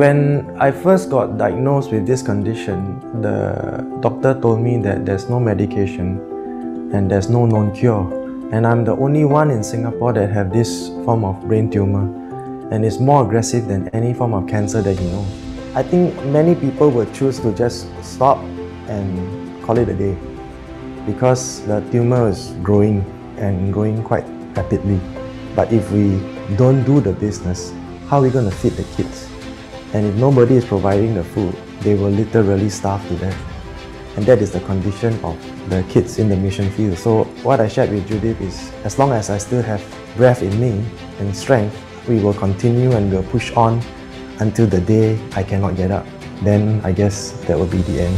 When I first got diagnosed with this condition, the doctor told me that there's no medication and there's no known cure. And I'm the only one in Singapore that have this form of brain tumor, and it's more aggressive than any form of cancer that you know. I think many people will choose to just stop and call it a day because the tumor is growing and growing quite rapidly. But if we don't do the business, how are we going to feed the kids? And if nobody is providing the food, they will literally starve to death. And that is the condition of the kids in the mission field. So what I shared with Judith is, as long as I still have breath in me and strength, we will continue and we'll push on until the day I cannot get up. Then I guess that will be the end.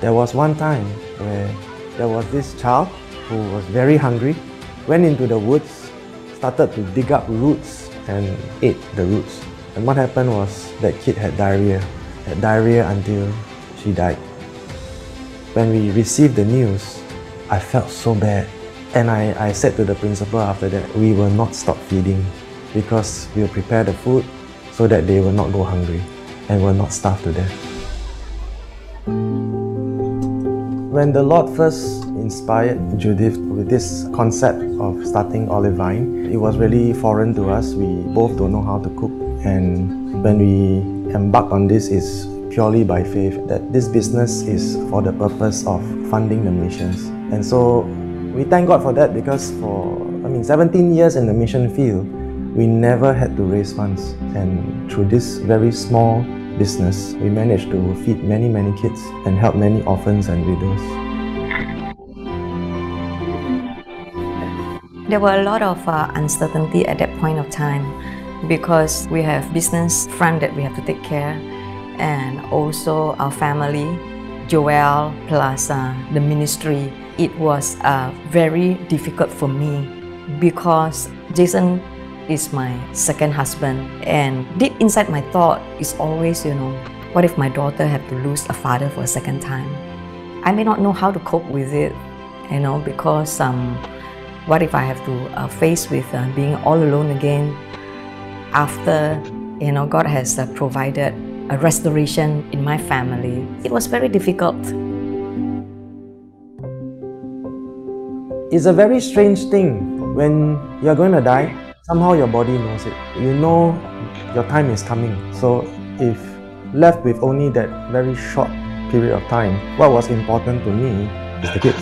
There was one time where there was this child who was very hungry, went into the woods, started to dig up roots and ate the roots. And what happened was that kid had diarrhea until she died. When we received the news, I felt so bad. And I said to the principal after that, we will not stop feeding because we'll prepare the food so that they will not go hungry and will not starve to death. When the Lord first inspired Judith with this concept of starting Olivine, it was really foreign to us. We both don't know how to cook. And when we embarked on this, it's purely by faith that this business is for the purpose of funding the missions. And so we thank God for that, because for 17 years in the mission field, we never had to raise funds. And through this very small business, we managed to feed many kids and help many orphans and widows. There were a lot of uncertainty at that point of time, because we have business front that we have to take care, and also our family, Joel, plus the ministry. It was very difficult for me because Jason is my second husband, and deep inside my thought is always, what if my daughter have to lose a father for a second time? I may not know how to cope with it, because what if I have to face with being all alone again after, God has provided a restoration in my family. It was very difficult. It's a very strange thing. When you're going to die, somehow your body knows it. You know your time is coming. So if left with only that very short period of time, what was important to me is the kids.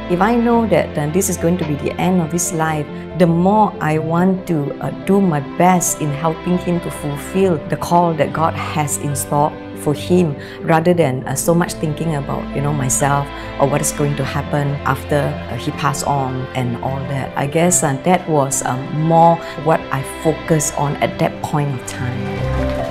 If I know that this is going to be the end of his life, the more I want to do my best in helping him to fulfill the call that God has in store for him, rather than so much thinking about myself or what is going to happen after he passed on and all that. I guess that was more what I focused on at that point of time.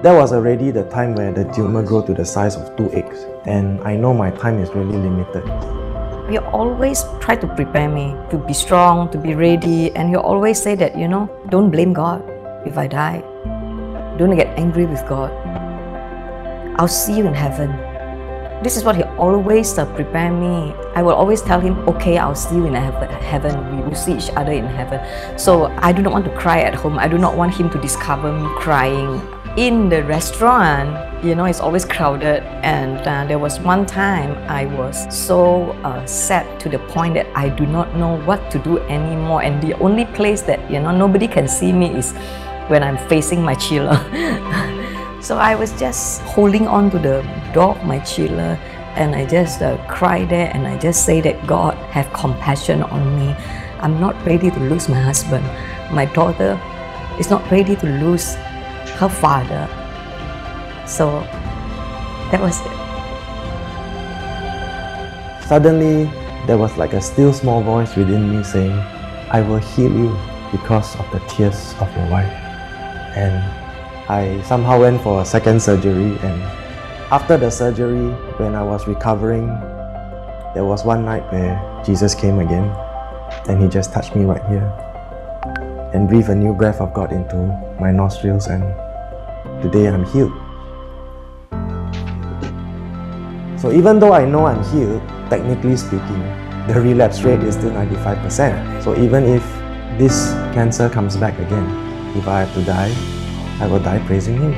That was already the time where the tumor grew to the size of 2 eggs, and I know my time is really limited. You always try to prepare me to be strong, to be ready, and you always say that, don't blame God if I die. Don't get angry with God. I'll see you in heaven. This is what he always prepare me. I will always tell him, okay, I'll see you in heaven. We will see each other in heaven. So I do not want to cry at home. I do not want him to discover me crying. In the restaurant, it's always crowded, and there was one time I was so sad to the point that I do not know what to do anymore, and the only place that nobody can see me is when I'm facing my chiller. So I was just holding on to the door of my chiller, and I just cry there, and I just say that God have compassion on me. I'm not ready to lose my husband. My daughter is not ready to lose her father. So that was it. Suddenly, there was like a still small voice within me saying, I will heal you because of the tears of your wife. And I somehow went for a second surgery, and after the surgery, when I was recovering, there was one night where Jesus came again, and he just touched me right here and breathed a new breath of God into my nostrils, and today I'm healed. So even though I know I'm healed, technically speaking, the relapse rate is still 95%. So even if this cancer comes back again, if I have to die, I will die praising Him.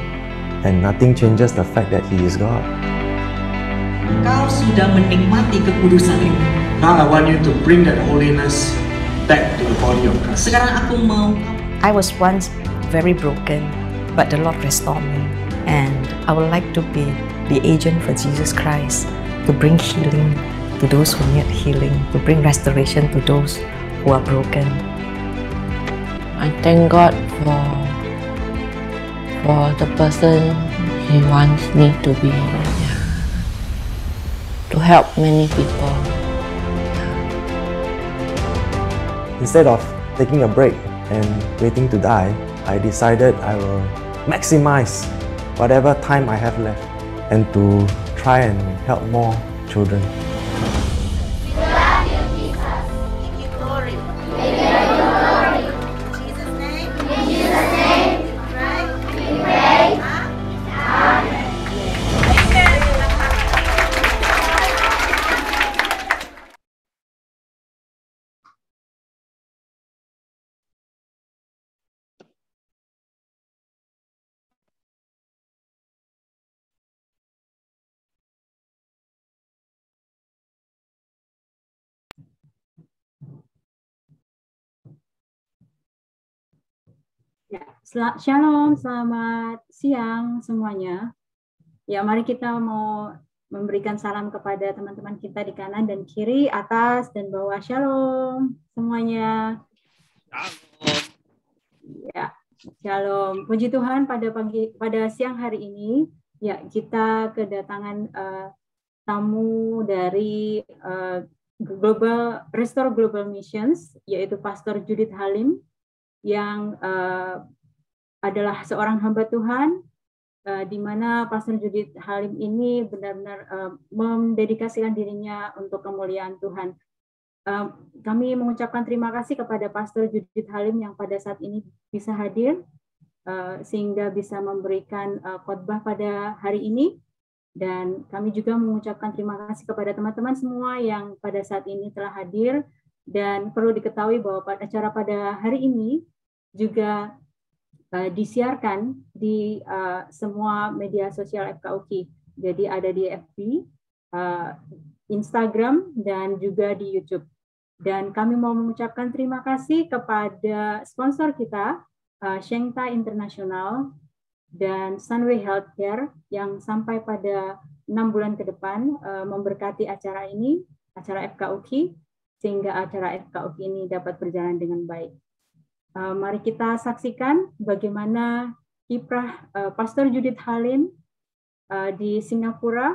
And nothing changes the fact that He is God. Kau sudah menikmati kekudusan ini. Now I want you to bring that holiness back to the body of Christ. Sekarang aku mau I was once very broken, but the Lord restored me. And I would like to be the agent for Jesus Christ, to bring healing to those who need healing, to bring restoration to those who are broken. I thank God for the person He wants me to be, to help many people. Instead of taking a break and waiting to die, I decided I will maximize whatever time I have left and to try and help more children. Ya, Shalom, selamat siang semuanya. Ya, mari kita mau memberikan salam kepada teman-teman kita di kanan dan kiri, atas dan bawah. Shalom semuanya. Ya, Shalom. Puji Tuhan pada siang hari ini, ya kita kedatangan tamu dari Restore Global Missions, yaitu Pastor Judith Halim, yang adalah seorang hamba Tuhan, di mana Pastor Judith Halim ini benar-benar mendedikasikan dirinya untuk kemuliaan Tuhan. Kami mengucapkan terima kasih kepada Pastor Judith Halim yang pada saat ini bisa hadir, sehingga bisa memberikan khotbah pada hari ini. Dan kami juga mengucapkan terima kasih kepada teman-teman semua yang pada saat ini telah hadir. Dan perlu diketahui bahwa acara pada hari ini juga disiarkan di semua media sosial FKUKI. Jadi ada di FB, Instagram, dan juga di YouTube. Dan kami mau mengucapkan terima kasih kepada sponsor kita, Shengta International dan Sunway Healthcare, yang sampai pada 6 bulan ke depan memberkati acara ini, acara FKUKI, sehingga acara FKUKI ini dapat berjalan dengan baik. Mari kita saksikan bagaimana kiprah Pastor Judith Halim di Singapura,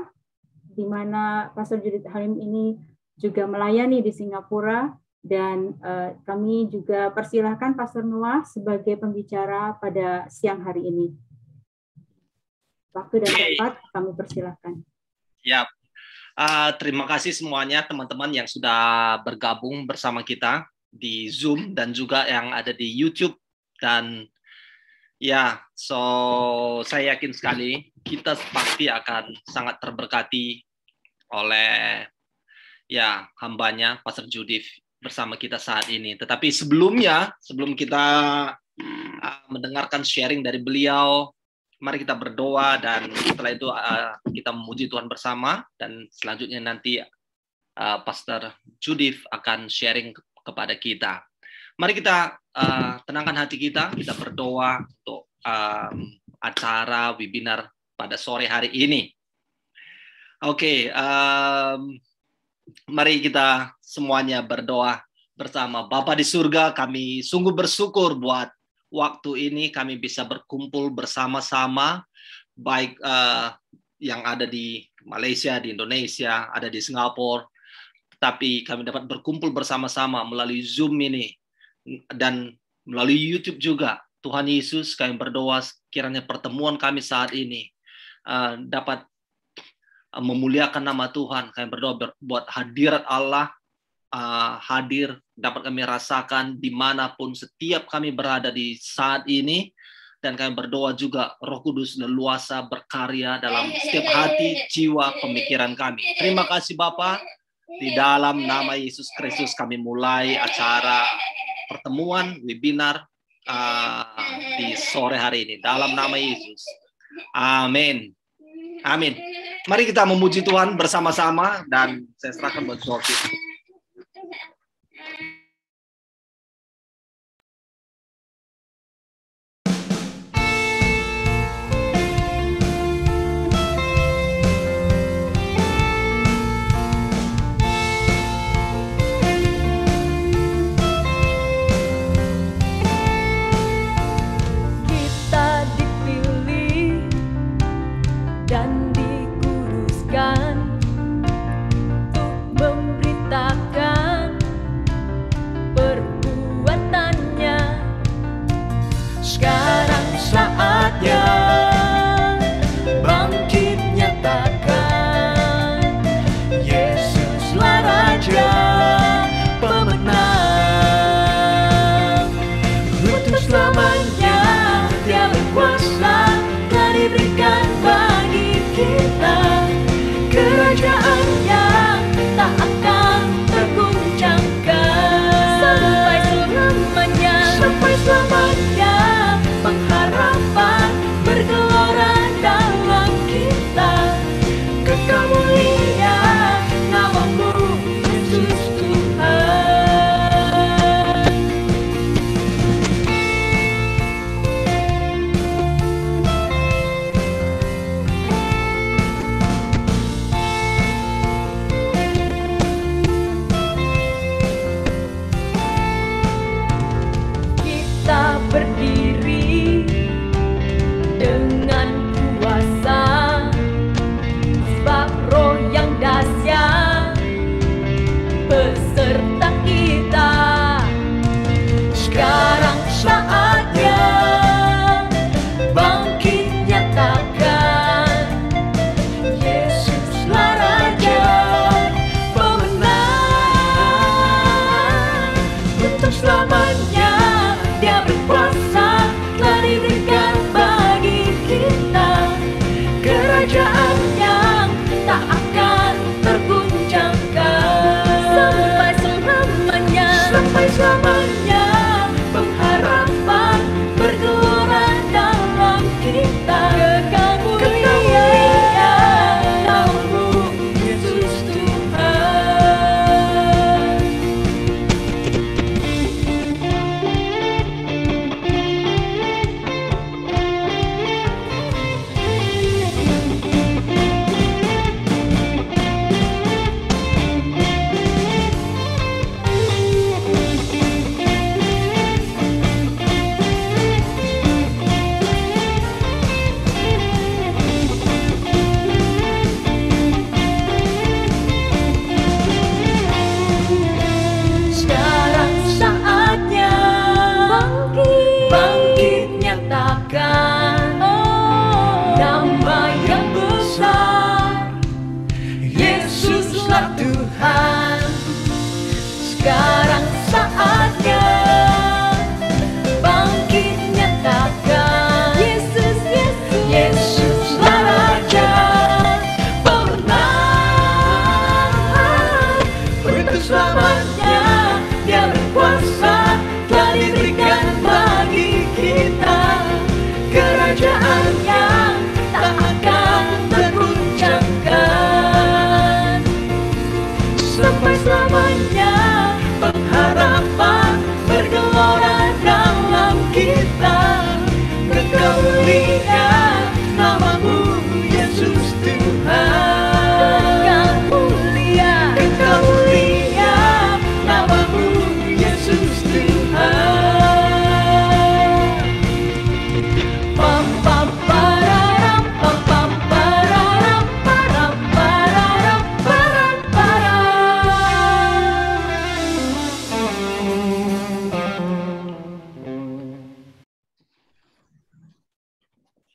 di mana Pastor Judith Halim ini juga melayani di Singapura, dan kami juga persilahkan Pastor Noah sebagai pembicara pada siang hari ini. Waktu dan tempat kami persilahkan. Ya. Terima kasih semuanya teman-teman yang sudah bergabung bersama kita di Zoom dan juga yang ada di YouTube. Dan ya, saya yakin sekali kita pasti akan sangat terberkati oleh ya hambanya Pastor Judith bersama kita saat ini. Tetapi sebelum kita mendengarkan sharing dari beliau, mari kita berdoa, dan setelah itu kita memuji Tuhan bersama, dan selanjutnya nanti Pastor Judith akan sharing kepada kita. Mari kita tenangkan hati kita berdoa untuk acara webinar pada sore hari ini. Oke, mari kita semuanya berdoa bersama. Bapa di surga, kami sungguh bersyukur buat waktu ini kami bisa berkumpul bersama-sama, baik yang ada di Malaysia, di Indonesia, ada di Singapura, tapi kami dapat berkumpul bersama-sama melalui Zoom ini dan melalui YouTube juga. Tuhan Yesus, kami berdoa kiranya pertemuan kami saat ini dapat memuliakan nama Tuhan. Kami berdoa buat hadirat Allah hadir, dapat kami rasakan dimanapun setiap kami berada di saat ini, Dan kami berdoa juga Roh Kudus leluasa berkarya dalam setiap hati, jiwa, pemikiran kami. Terima kasih Bapa. Di dalam nama Yesus Kristus kami mulai acara pertemuan, webinar di sore hari ini. Dalam nama Yesus. Amin. Amin. Mari kita memuji Tuhan bersama-sama dan saya serahkan buat Zoki.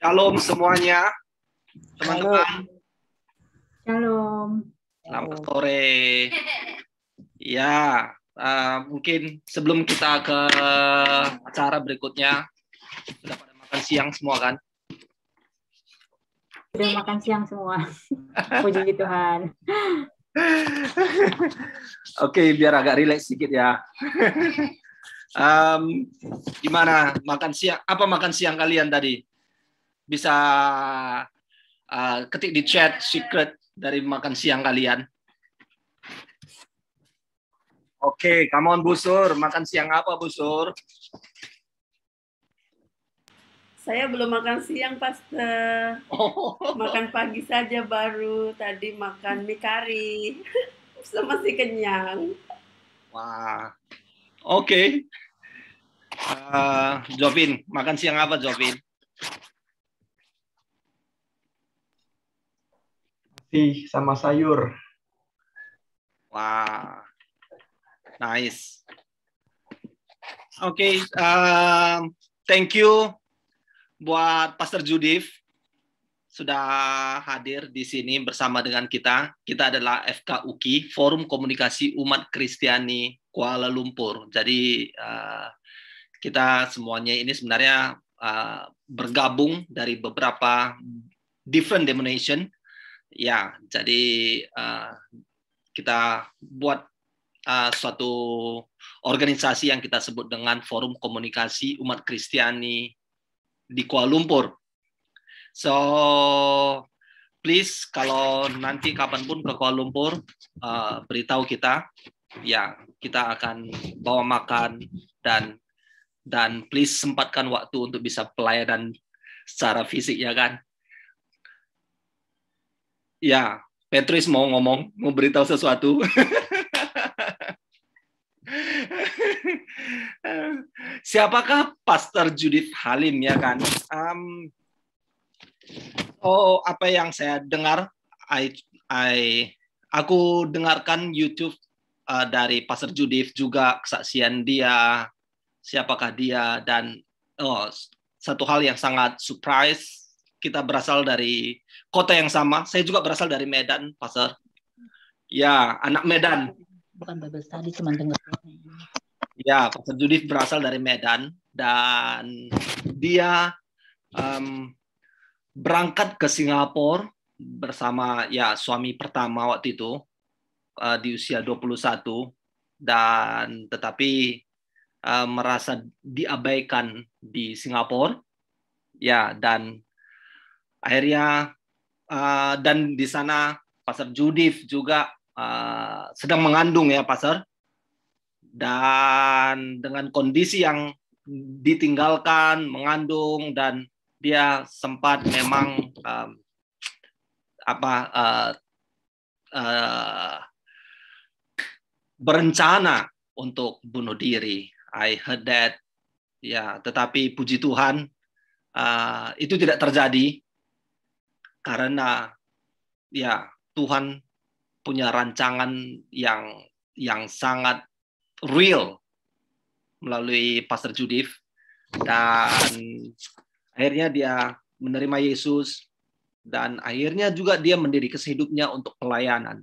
Shalom semuanya, teman-teman. Shalom. Selamat sore. Ya, mungkin sebelum kita ke acara berikutnya, sudah pada makan siang semua kan? Sudah makan siang semua. Puji Tuhan. Oke, biar agak rileks sedikit ya. Gimana makan siang? Apa makan siang kalian tadi? Bisa ketik di chat secret dari makan siang kalian. Oke, come on Busur, makan siang apa Busur? Saya belum makan siang, Pastor. Makan pagi saja baru. Tadi makan mie kari. Masih kenyang. Wah, oke. Jovin, makan siang apa Jovin? Masih sama sayur. Wah, nice. Oke, thank you buat Pastor Judith sudah hadir di sini bersama dengan kita. Kita adalah FKUKI, Forum Komunikasi Umat Kristiani Kuala Lumpur. Jadi kita semuanya ini sebenarnya bergabung dari beberapa different denomination. Ya, jadi kita buat suatu organisasi yang kita sebut dengan Forum Komunikasi Umat Kristiani di Kuala Lumpur. So, please kalau nanti kapanpun ke Kuala Lumpur, beritahu kita, ya kita akan bawa makan dan please sempatkan waktu untuk bisa pelayanan secara fisik ya kan. Ya, Petrus mau ngomong, mau beritahu sesuatu. Siapakah Pastor Judith Halim ya kan? Apa yang saya dengar, aku dengarkan YouTube dari Pastor Judith juga kesaksian dia, siapakah dia dan satu hal yang sangat surprise, kita berasal dari kota yang sama. Saya juga berasal dari Medan, Pastor. Ya, anak Medan. Bukan Bible study, cuma dengar. Ya, Pastor Judith berasal dari Medan dan dia berangkat ke Singapura bersama ya suami pertama waktu itu di usia 21 dan tetapi merasa diabaikan di Singapura ya dan akhirnya dan di sana Pastor Judith juga sedang mengandung ya Pastor. Dan dengan kondisi yang ditinggalkan, mengandung, dan dia sempat memang berencana untuk bunuh diri. I heard that. Ya, tetapi puji Tuhan itu tidak terjadi karena ya Tuhan punya rancangan yang sangat real melalui Pastor Judith dan akhirnya dia menerima Yesus dan akhirnya juga dia mendedikasi hidupnya untuk pelayanan.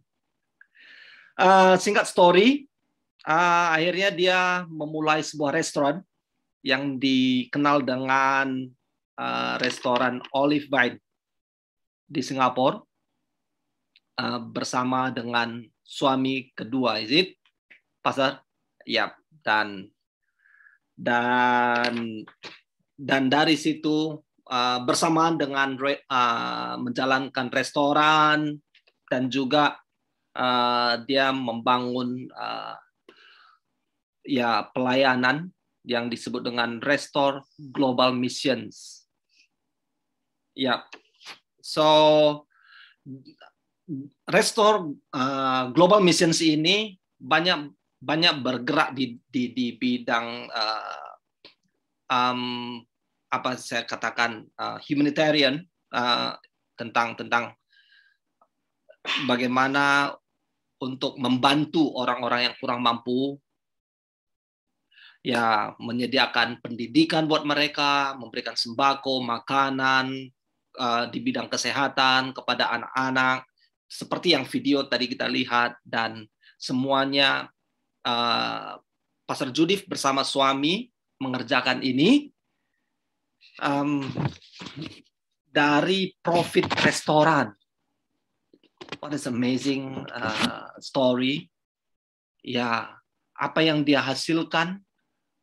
Singkat story, akhirnya dia memulai sebuah restoran yang dikenal dengan restoran Olive Vine di Singapura bersama dengan suami kedua, is it, Pastor? Ya, dan dari situ bersamaan dengan menjalankan restoran dan juga dia membangun ya pelayanan yang disebut dengan Restore Global Missions. Ya, so Restore Global Missions ini banyak bergerak di bidang apa saya katakan humanitarian tentang bagaimana untuk membantu orang-orang yang kurang mampu, ya menyediakan pendidikan buat mereka, memberikan sembako, makanan di bidang kesehatan kepada anak-anak, seperti yang video tadi kita lihat dan semuanya. Pastor Judith bersama suami mengerjakan ini dari profit restoran. What is amazing story. Ya, apa yang dia hasilkan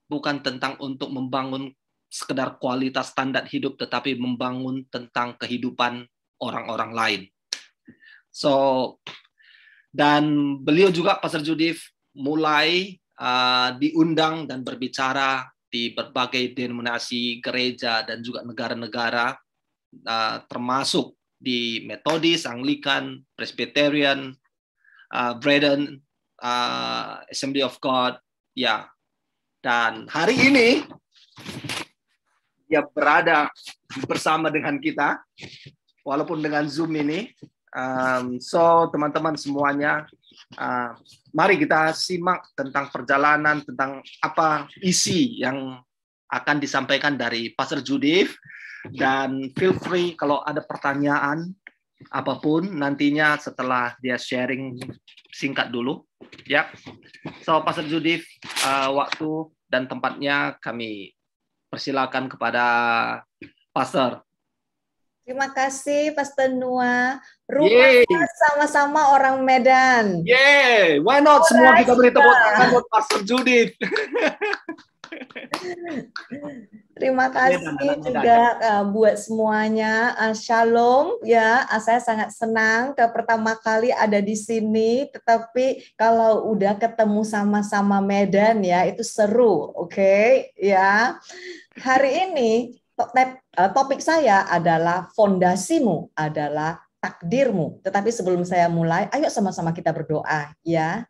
bukan tentang untuk membangun sekedar kualitas standar hidup, tetapi membangun tentang kehidupan orang-orang lain. So, dan beliau juga, Pastor Judith, mulai diundang dan berbicara di berbagai denominasi gereja dan juga negara-negara, termasuk di Methodist, Anglican, Presbyterian, Brethren, Assembly of God, ya. Dan hari ini dia berada bersama dengan kita, walaupun dengan Zoom ini. So teman-teman semuanya, mari kita simak tentang perjalanan, tentang apa isi yang akan disampaikan dari Pastor Judith. Dan feel free kalau ada pertanyaan apapun nantinya setelah dia sharing singkat dulu. Ya, so Pastor Judith, waktu dan tempatnya kami persilakan kepada Pastor. Terima kasih Pastor Noah. Rupanya sama-sama orang Medan. Yeay, why not semua kita beri tepuk tangan buat Pastor Judith. Terima kasih juga buat semuanya. Shalom ya, saya sangat senang pertama kali ada di sini. Tetapi kalau udah ketemu sama-sama Medan ya, itu seru, oke? Ya. Hari ini topik saya adalah fondasimu adalah takdirmu. Tetapi sebelum saya mulai, ayo sama-sama kita berdoa ya.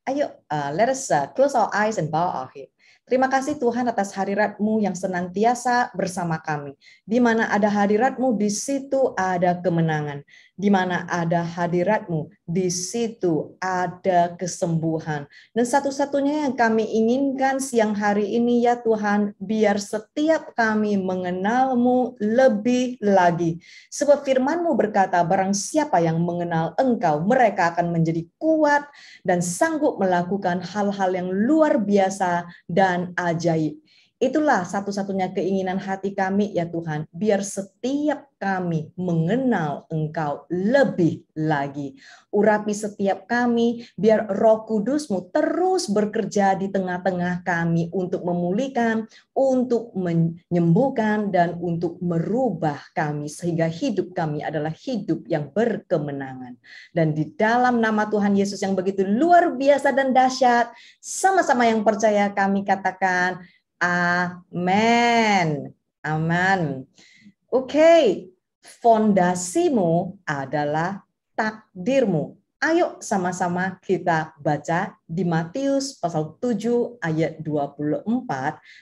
Ayo, let us close our eyes and bow our head. Terima kasih Tuhan atas hadirat-Mu yang senantiasa bersama kami. Di mana ada hadirat-Mu, di situ ada kemenangan. Di mana ada hadirat-Mu, di situ ada kesembuhan. Dan satu-satunya yang kami inginkan siang hari ini ya Tuhan, biar setiap kami mengenal-Mu lebih lagi. Sebab firman-Mu berkata, barang siapa yang mengenal Engkau, mereka akan menjadi kuat dan sanggup melakukan hal-hal yang luar biasa dan ajaib. Itulah satu-satunya keinginan hati kami ya Tuhan, biar setiap kami mengenal Engkau lebih lagi. Urapi setiap kami, biar Roh Kudus-Mu terus bekerja di tengah-tengah kami untuk memulihkan, untuk menyembuhkan, dan untuk merubah kami, sehingga hidup kami adalah hidup yang berkemenangan. Dan di dalam nama Tuhan Yesus yang begitu luar biasa dan dahsyat, sama-sama yang percaya kami katakan, amin. Amin. Oke, fondasimu adalah takdirmu. Ayo sama-sama kita baca di Matius pasal 7 ayat 24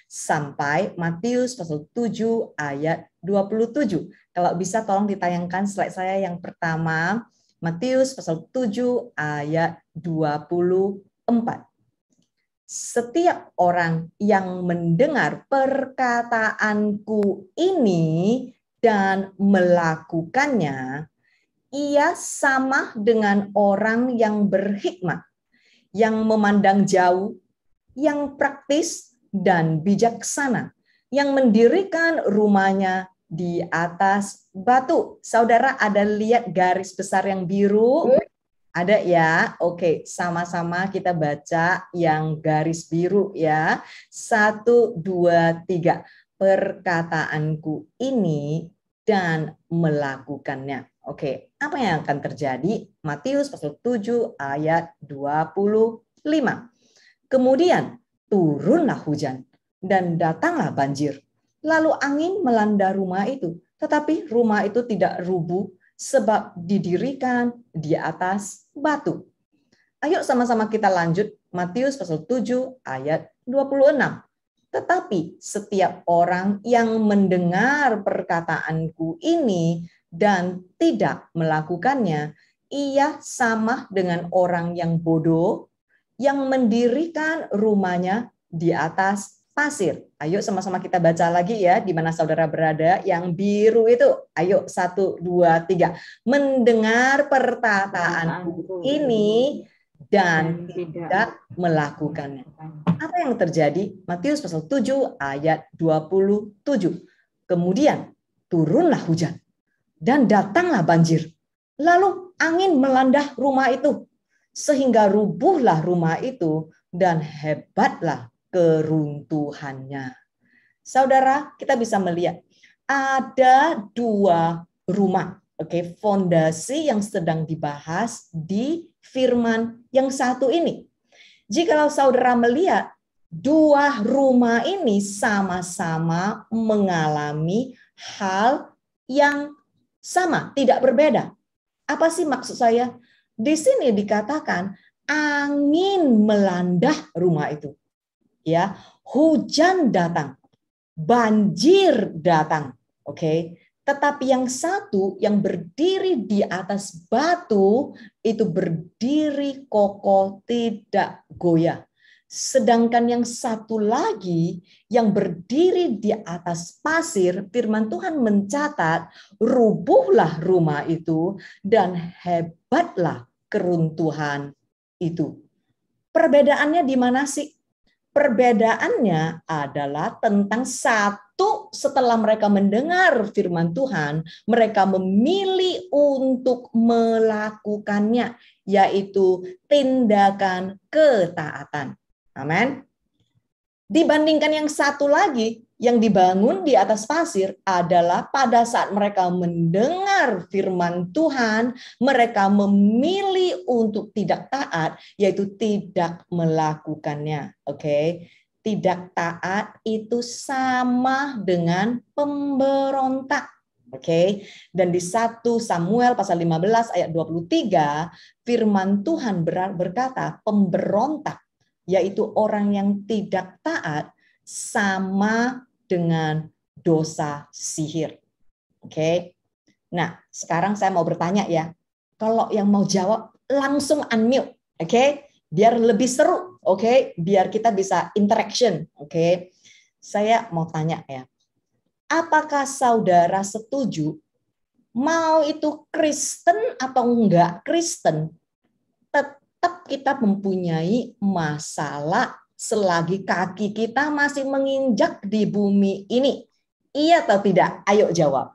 sampai Matius pasal 7 ayat 27. Kalau bisa tolong ditayangkan slide saya yang pertama, Matius pasal 7 ayat 24. Setiap orang yang mendengar perkataanku ini dan melakukannya, ia sama dengan orang yang berhikmat, yang memandang jauh, yang praktis dan bijaksana, yang mendirikan rumahnya di atas batu. Saudara ada lihat garis besar yang biru? Ada ya? Oke, sama-sama kita baca yang garis biru ya. 1, 2, 3. Perkataanku ini dan melakukannya. Oke, apa yang akan terjadi? Matius pasal 7 ayat 25. Kemudian turunlah hujan dan datanglah banjir. Lalu angin melanda rumah itu, tetapi rumah itu tidak rubuh sebab didirikan di atas batu. Ayo sama-sama kita lanjut Matius pasal 7 ayat 26. Tetapi setiap orang yang mendengar perkataanku ini dan tidak melakukannya, ia sama dengan orang yang bodoh yang mendirikan rumahnya di atas pasir. Ayo sama-sama kita baca lagi ya, di mana saudara berada, yang biru itu. Ayo 1, 2, 3. Mendengar perkataanku ini dan tidak melakukannya. Apa yang terjadi? Matius pasal 7 ayat 27. Kemudian turunlah hujan dan datanglah banjir. Lalu angin melanda rumah itu sehingga rubuhlah rumah itu dan hebatlah keruntuhannya. Saudara, kita bisa melihat ada dua rumah, oke, fondasi yang sedang dibahas di firman yang satu ini. Jikalau saudara melihat dua rumah ini sama-sama mengalami hal yang sama, tidak berbeda. Apa sih maksud saya? Di sini dikatakan angin melanda rumah itu. Ya, hujan datang, banjir datang. Oke. Tetapi yang satu yang berdiri di atas batu itu berdiri kokoh, tidak goyah. Sedangkan yang satu lagi yang berdiri di atas pasir, firman Tuhan mencatat, rubuhlah rumah itu dan hebatlah keruntuhan itu. Perbedaannya di mana sih? Perbedaannya adalah tentang satu, setelah mereka mendengar firman Tuhan, mereka memilih untuk melakukannya, yaitu tindakan ketaatan. Amin. Dibandingkan yang satu lagi yang dibangun di atas pasir adalah pada saat mereka mendengar firman Tuhan, mereka memilih untuk tidak taat, yaitu tidak melakukannya. Oke. Tidak taat itu sama dengan pemberontak. Oke. Dan di 1 Samuel pasal 15 ayat 23, firman Tuhan berkata, pemberontak, yaitu orang yang tidak taat, sama dengan dosa sihir. Oke. Nah, sekarang saya mau bertanya ya. Kalau yang mau jawab langsung unmute, oke? Biar lebih seru, oke? Biar kita bisa interaction, oke? Saya mau tanya ya. Apakah saudara setuju mau itu Kristen atau enggak Kristen, tetap kita mempunyai masalah selagi kaki kita masih menginjak di bumi ini? Iya atau tidak? Ayo jawab.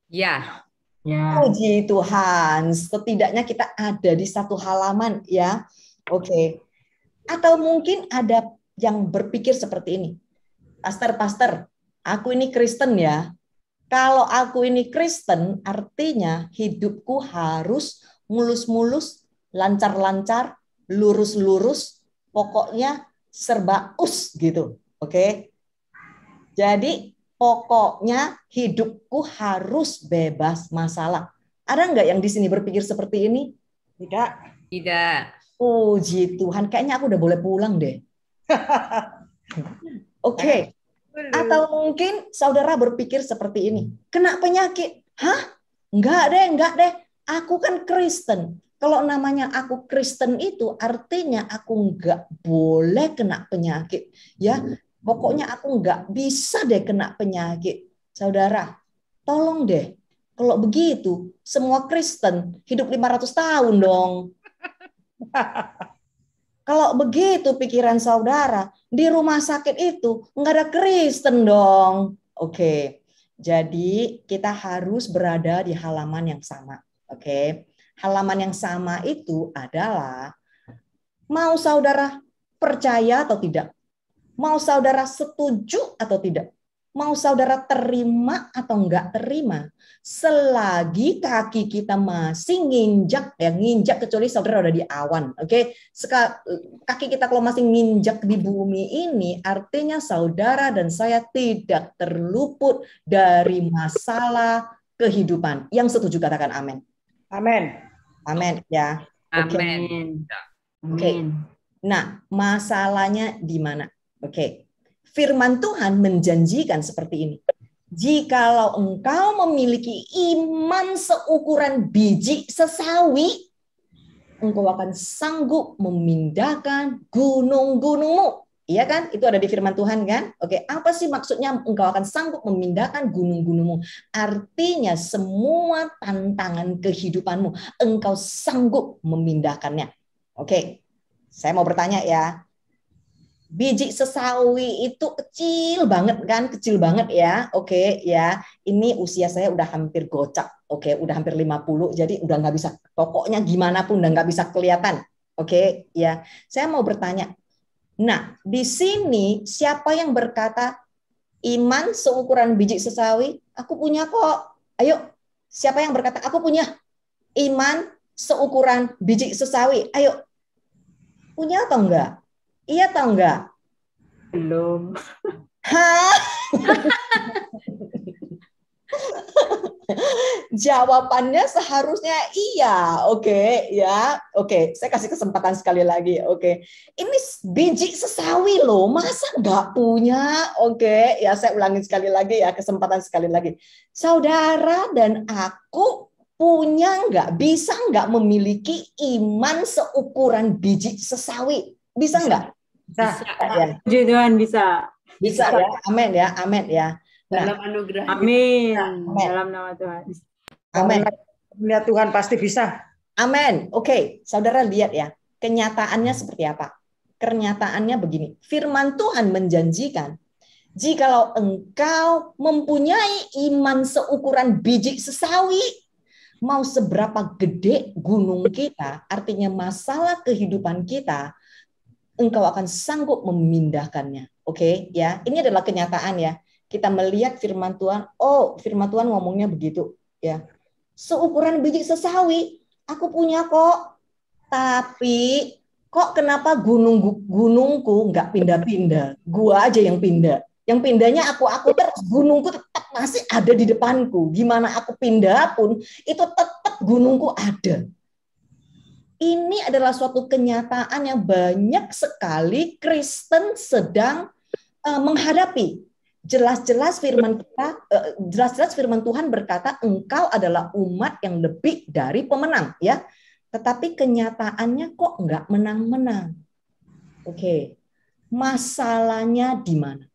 Ya. Puji Tuhan, setidaknya kita ada di satu halaman ya. Oke. Atau mungkin ada yang berpikir seperti ini. Pastor, aku ini Kristen ya. Kalau aku ini Kristen, artinya hidupku harus mulus-mulus, lancar-lancar, lurus-lurus, pokoknya serba gitu. Oke. Jadi pokoknya hidupku harus bebas masalah. Ada nggak yang di sini berpikir seperti ini? Tidak. Tidak. Puji Tuhan, kayaknya aku udah boleh pulang deh. Oke. Atau mungkin saudara berpikir seperti ini. Kena penyakit. Hah? Enggak deh. Aku kan Kristen. Kalau namanya aku Kristen itu artinya aku enggak boleh kena penyakit. Ya, pokoknya aku enggak bisa deh kena penyakit. Saudara, tolong deh. Kalau begitu, semua Kristen hidup 500 tahun dong. Kalau begitu pikiran saudara, di rumah sakit itu enggak ada Kristen dong. Oke, jadi kita harus berada di halaman yang sama. Oke. Halaman yang sama itu adalah mau saudara percaya atau tidak, mau saudara setuju atau tidak, mau saudara terima atau enggak terima, selagi kaki kita masih nginjak kecuali saudara udah di awan, oke? Kaki kita kalau masih nginjak di bumi ini artinya saudara dan saya tidak terluput dari masalah kehidupan. Yang setuju katakan amin. Amin. Amin ya. Amin. Oke. Nah, masalahnya di mana? Oke. Firman Tuhan menjanjikan seperti ini. Jikalau engkau memiliki iman seukuran biji sesawi, engkau akan sanggup memindahkan gunung-gunungmu. Iya kan? Itu ada di firman Tuhan kan? Oke, apa sih maksudnya engkau akan sanggup memindahkan gunung-gunungmu? Artinya semua tantangan kehidupanmu, engkau sanggup memindahkannya. Oke, saya mau bertanya ya. Biji sesawi itu kecil banget kan, kecil banget ya. Oke, ya. Ini usia saya udah hampir gocap. Oke, udah hampir 50, jadi udah nggak bisa, pokoknya gimana pun udah nggak bisa kelihatan. Oke, ya. Saya mau bertanya. Nah, di sini siapa yang berkata iman seukuran biji sesawi? Aku punya kok. Ayo, siapa yang berkata aku punya iman seukuran biji sesawi? Ayo. Punya atau enggak? Iya atau enggak? Belum. Hah? Jawabannya seharusnya iya. Oke, ya. Oke, saya kasih kesempatan sekali lagi. Oke. Ini biji sesawi loh, masa nggak punya? Oke, ya saya ulangi sekali lagi ya, kesempatan sekali lagi. Saudara dan aku punya nggak, bisa nggak memiliki iman seukuran biji sesawi? Bisa nggak? Bisa. Ya. Puji Tuhan, bisa. Bisa ya. Amin ya. Amin ya. Dalam anugerah. Amin. Amin. Dalam nama Tuhan. Amin. Melihat Tuhan pasti bisa. Amin. Oke, saudara lihat ya. Kenyataannya seperti apa? Kenyataannya begini. Firman Tuhan menjanjikan, jikalau engkau mempunyai iman seukuran biji sesawi, mau seberapa gede gunung kita, artinya masalah kehidupan kita, engkau akan sanggup memindahkannya. Oke, ya. Ini adalah kenyataan ya. Kita melihat firman Tuhan, oh, firman Tuhan ngomongnya begitu, ya. Seukuran biji sesawi, aku punya kok. Tapi kok kenapa gunungku nggak pindah-pindah? Gua aja yang pindah. Yang pindahnya aku terus, gunungku tetap masih ada di depanku. Gimana aku pindah pun, itu tetap gunungku ada. Ini adalah suatu kenyataan yang banyak sekali Kristen sedang menghadapi. Jelas-jelas firman Tuhan berkata engkau adalah umat yang lebih dari pemenang, ya. Tetapi kenyataannya kok nggak menang-menang. Oke. Masalahnya di mana?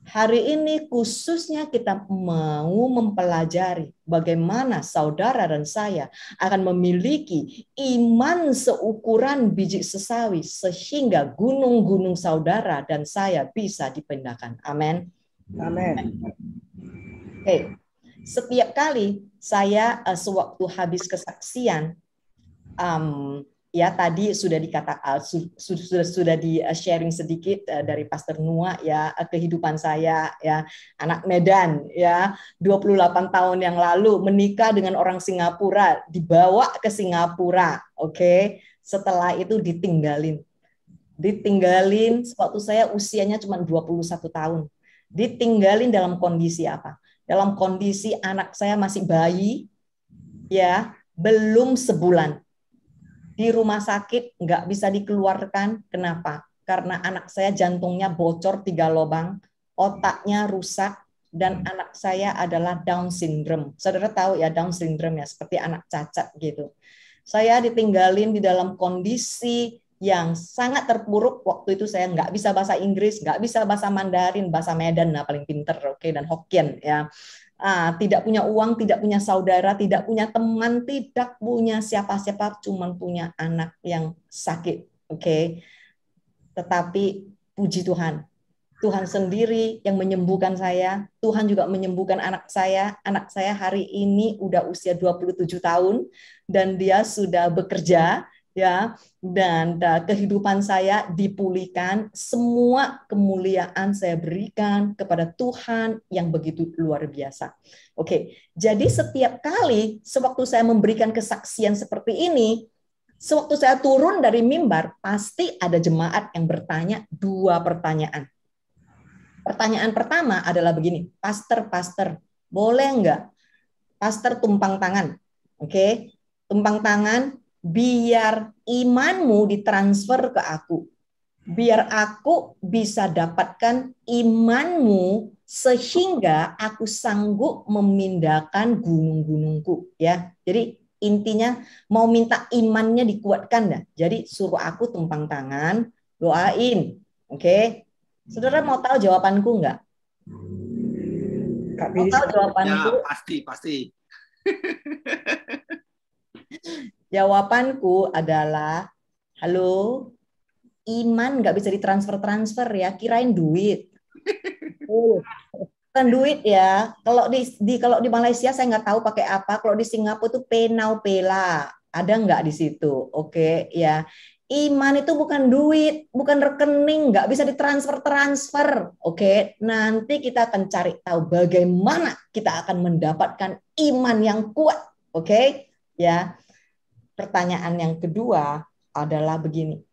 Hari ini khususnya kita mau mempelajari bagaimana saudara dan saya akan memiliki iman seukuran biji sesawi sehingga gunung-gunung saudara dan saya bisa dipindahkan. Amin. Amin. Oke. Setiap kali saya sewaktu habis kesaksian, ya tadi sudah sudah di sharing sedikit dari Pastor Nua ya, kehidupan saya ya, anak Medan ya, 28 tahun yang lalu menikah dengan orang Singapura, dibawa ke Singapura. Oke. Setelah itu ditinggalin waktu saya usianya cuma 21 tahun. Ditinggalin dalam kondisi apa? Dalam kondisi anak saya masih bayi, ya, belum sebulan. Di rumah sakit nggak bisa dikeluarkan. Kenapa? Karena anak saya jantungnya bocor 3 lubang, otaknya rusak, dan anak saya adalah Down syndrome. Saudara tahu ya Down syndrome ya, seperti anak cacat gitu. Saya ditinggalin di dalam kondisi yang sangat terpuruk. Waktu itu saya nggak bisa bahasa Inggris, nggak bisa bahasa Mandarin, bahasa Medan nah paling pinter, oke, dan Hokkien ya. Tidak punya uang, tidak punya saudara, tidak punya teman, tidak punya siapa-siapa, cuma punya anak yang sakit, oke. Tetapi puji Tuhan, Tuhan sendiri yang menyembuhkan saya. Tuhan juga menyembuhkan anak saya. Anak saya hari ini udah usia 27 tahun dan dia sudah bekerja. Ya, dan kehidupan saya dipulihkan, semua kemuliaan saya berikan kepada Tuhan yang begitu luar biasa. Oke, jadi setiap kali sewaktu saya memberikan kesaksian seperti ini, sewaktu saya turun dari mimbar, pasti ada jemaat yang bertanya 2 pertanyaan. Pertanyaan pertama adalah begini, Pastor, boleh nggak Pastor tumpang tangan? Oke, tumpang tangan, biar imanmu ditransfer ke aku. Biar aku bisa dapatkan imanmu sehingga aku sanggup memindahkan gunung-gunungku. Ya, jadi intinya mau minta imannya dikuatkan ya. Jadi suruh aku tumpang tangan, doain. Oke. Saudara mau tahu jawabanku enggak? Mau tahu jawabanku? Ya, pasti. Jawabanku adalah, halo, iman nggak bisa ditransfer ya, kirain duit. Bukan duit ya. Kalau di Malaysia saya nggak tahu pakai apa. Kalau di Singapura itu penau pela. Ada nggak di situ? Oke ya. Iman itu bukan duit, bukan rekening, nggak bisa ditransfer. Oke, nanti kita akan cari tahu bagaimana kita akan mendapatkan iman yang kuat. Oke, ya. Pertanyaan yang kedua adalah begini.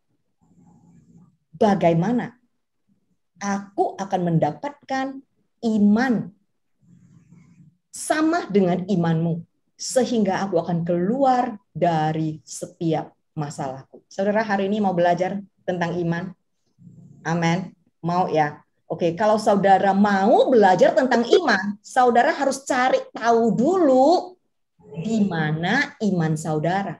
Bagaimana aku akan mendapatkan iman sama dengan imanmu sehingga aku akan keluar dari setiap masalahku. Saudara hari ini mau belajar tentang iman? Amin. Mau ya? Oke, kalau saudara mau belajar tentang iman, saudara harus cari tahu dulu di mana iman saudara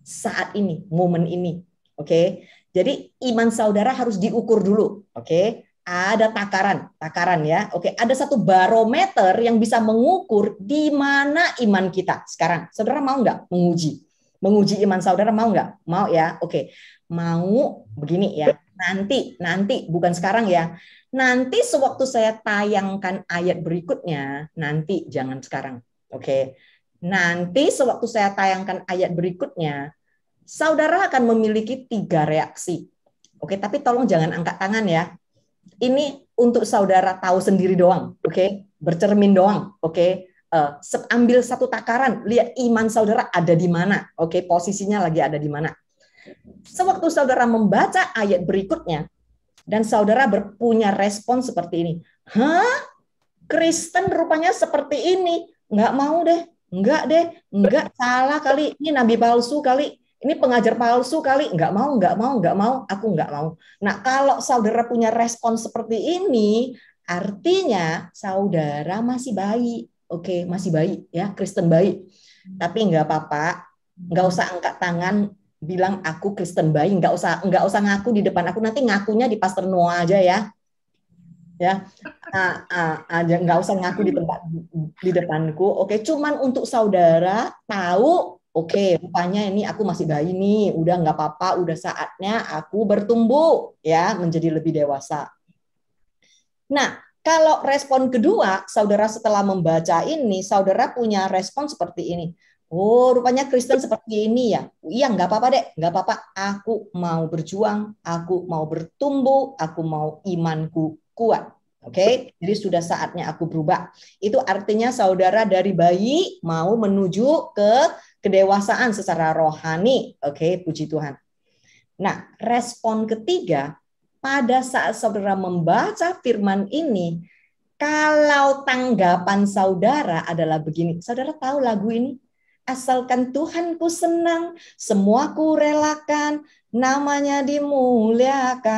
saat ini, momen ini. Oke. Jadi iman saudara harus diukur dulu. Oke. Ada takaran ya. Oke, ada satu barometer yang bisa mengukur di mana iman kita sekarang. Saudara mau nggak menguji iman saudara, mau nggak? Mau ya? Oke. Mau begini ya. Nanti bukan sekarang ya. Nanti sewaktu saya tayangkan ayat berikutnya, nanti jangan sekarang. Oke. Nanti sewaktu saya tayangkan ayat berikutnya, saudara akan memiliki 3 reaksi. Oke, tapi tolong jangan angkat tangan ya. Ini untuk saudara tahu sendiri doang, oke? Bercermin doang, oke? Ambil satu takaran, lihat iman saudara ada di mana, oke? Posisinya lagi ada di mana. Sewaktu saudara membaca ayat berikutnya, dan saudara punya respon seperti ini, hah? Kristen rupanya seperti ini, nggak mau deh, nggak salah kali, ini nabi palsu kali. Ini pengajar palsu kali, nggak mau, aku nggak mau. Nah, kalau saudara punya respon seperti ini, artinya saudara masih baik, oke, masih baik ya, Kristen baik. Tapi nggak apa-apa, nggak usah angkat tangan, bilang aku Kristen baik, nggak usah ngaku di depan aku, nanti ngakunya di Pastor Noah aja ya, nggak usah ngaku di depanku, oke. Cuman untuk saudara tahu. Oke, rupanya ini aku masih bayi nih, udah nggak apa-apa, udah saatnya aku bertumbuh ya menjadi lebih dewasa. Nah, kalau respon kedua, saudara setelah membaca ini, saudara punya respon seperti ini. Oh, rupanya Kristen seperti ini ya. Iya, nggak apa-apa deh, nggak apa-apa. Aku mau berjuang, aku mau bertumbuh, aku mau imanku kuat. Oke, jadi sudah saatnya aku berubah. Itu artinya saudara dari bayi mau menuju ke kedewasaan secara rohani. Oke, puji Tuhan. Nah, respon ketiga, pada saat saudara membaca firman ini, kalau tanggapan saudara adalah begini, saudara tahu lagu ini? Asalkan Tuhanku senang, semua ku relakan, namanya dimuliakan.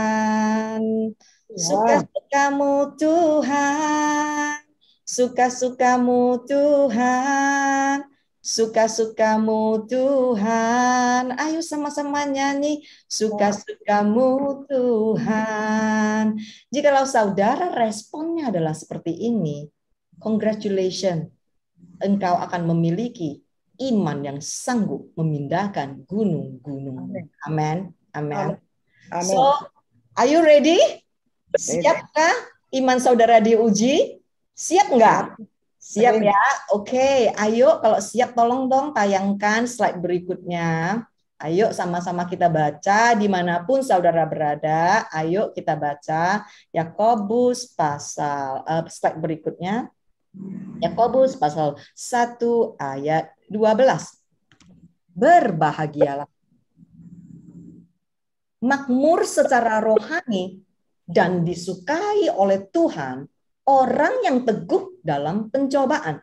Suka-sukamu Tuhan, suka-sukamu Tuhan, suka-sukamu Tuhan. Ayo sama-sama nyanyi, suka-sukamu Tuhan. Jikalau saudara responnya adalah seperti ini, congratulations, engkau akan memiliki iman yang sanggup memindahkan gunung-gunung. Amin. Amin. So, are you ready? Siapkah iman saudara diuji? Siap nggak? Siap ya? Oke, ayo kalau siap tolong dong tayangkan slide berikutnya. Ayo sama-sama kita baca dimanapun saudara berada. Ayo kita baca Yakobus pasal slide berikutnya. Yakobus pasal 1 ayat 12. Berbahagialah, makmur secara rohani dan disukai oleh Tuhan orang yang teguh dalam pencobaan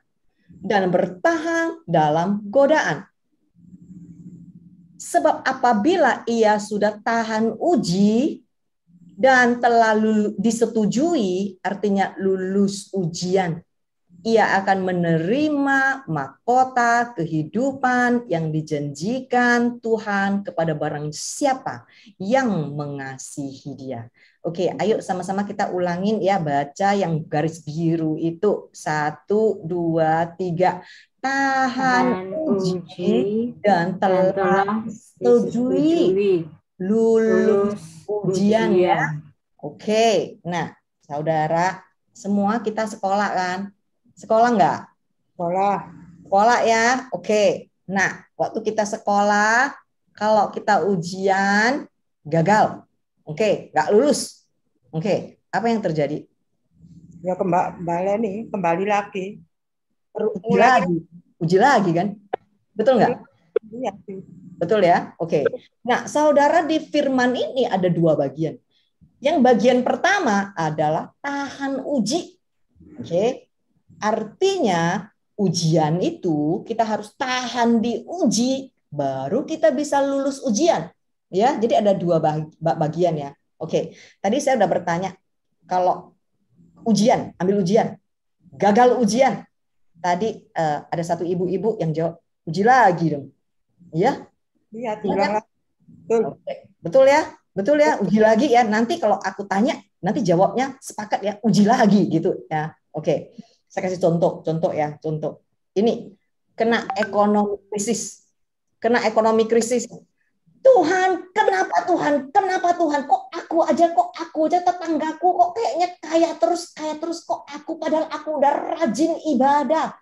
dan bertahan dalam godaan. Sebab apabila ia sudah tahan uji dan telah disetujui, artinya lulus ujian, ia akan menerima mahkota kehidupan yang dijanjikan Tuhan kepada barang siapa yang mengasihi Dia. Oke, ayo sama-sama kita ulangin ya, baca yang garis biru itu. 1, 2, 3. Tahan uji dan telah disetujui lulus ujian ya. Oke. Nah, saudara, semua kita sekolah kan? Sekolah nggak? Sekolah. Sekolah ya. Oke. Nah, waktu kita sekolah, kalau kita ujian gagal, oke, nggak lulus, oke, apa yang terjadi? Ya kembali lagi. Uji lagi kan? Betul nggak? Iya. Betul ya? Oke. Nah, saudara, di firman ini ada dua bagian. Yang bagian pertama adalah tahan uji. Oke. Artinya ujian itu kita harus tahan diuji baru kita bisa lulus ujian. Ya, jadi ada dua bagian ya. Oke. Tadi saya udah bertanya kalau ujian, ambil ujian, gagal ujian. Tadi ada satu ibu-ibu yang jawab, uji lagi dong. Ya? Iya, diulang lagi. Betul. Betul ya? Betul ya? Uji lagi ya. Nanti kalau aku tanya, nanti jawabnya sepakat ya, uji lagi gitu ya. Oke. Saya kasih contoh ya, contoh. Ini kena ekonomi krisis. Kena ekonomi krisis. Tuhan, kenapa Tuhan? Kenapa Tuhan? Kok aku aja tetanggaku kok kayaknya kaya terus kok aku, padahal aku udah rajin ibadah.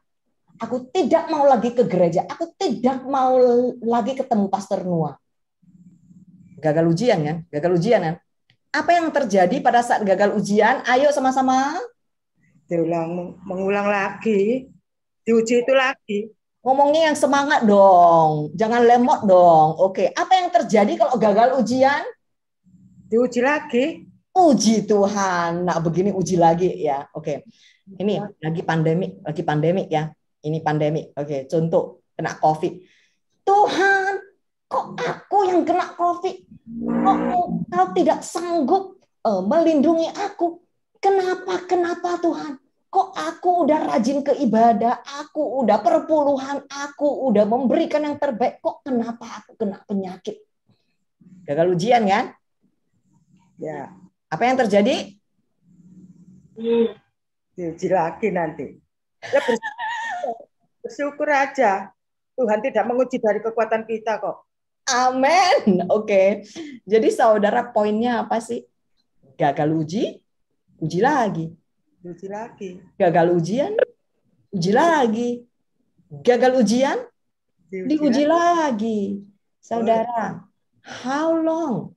Aku tidak mau lagi ke gereja. Aku tidak mau lagi ketemu Pastor Noah. Gagal ujian kan? Gagal ujian kan? Apa yang terjadi pada saat gagal ujian? Ayo sama-sama. Mengulang lagi. Diuji itu lagi. Ngomongnya yang semangat dong. Jangan lemot dong. Oke. Apa yang terjadi kalau gagal ujian? Diuji lagi. Uji Tuhan. Nah, begini uji lagi ya. Oke. Ini lagi pandemik ya. Ini pandemi. Oke, contoh kena COVID. Tuhan, kok aku yang kena COVID? Kok Engkau tidak sanggup melindungi aku? Kenapa Tuhan? Kok aku udah rajin ke ibadah, aku udah perpuluhan, aku udah memberikan yang terbaik, kok kenapa aku kena penyakit? Gagal ujian kan? Ya. Apa yang terjadi? Diuji lagi nanti. Ya, bersyukur aja. Tuhan tidak menguji dari kekuatan kita kok. Amin. Oke. Jadi saudara, poinnya apa sih? Gagal uji, uji lagi. Uji lagi. Gagal ujian, uji lagi. Gagal ujian, diuji lagi. Saudara, how long?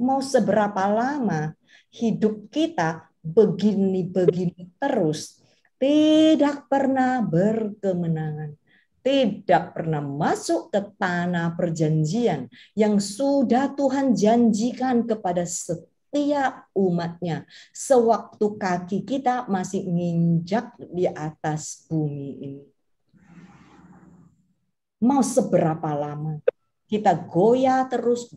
Mau seberapa lama hidup kita begini-begini terus? Tidak pernah berkemenangan, tidak pernah masuk ke tanah perjanjian yang sudah Tuhan janjikan kepada setiap umatnya sewaktu kaki kita masih nginjak di atas bumi ini. Mau seberapa lama kita goyah terus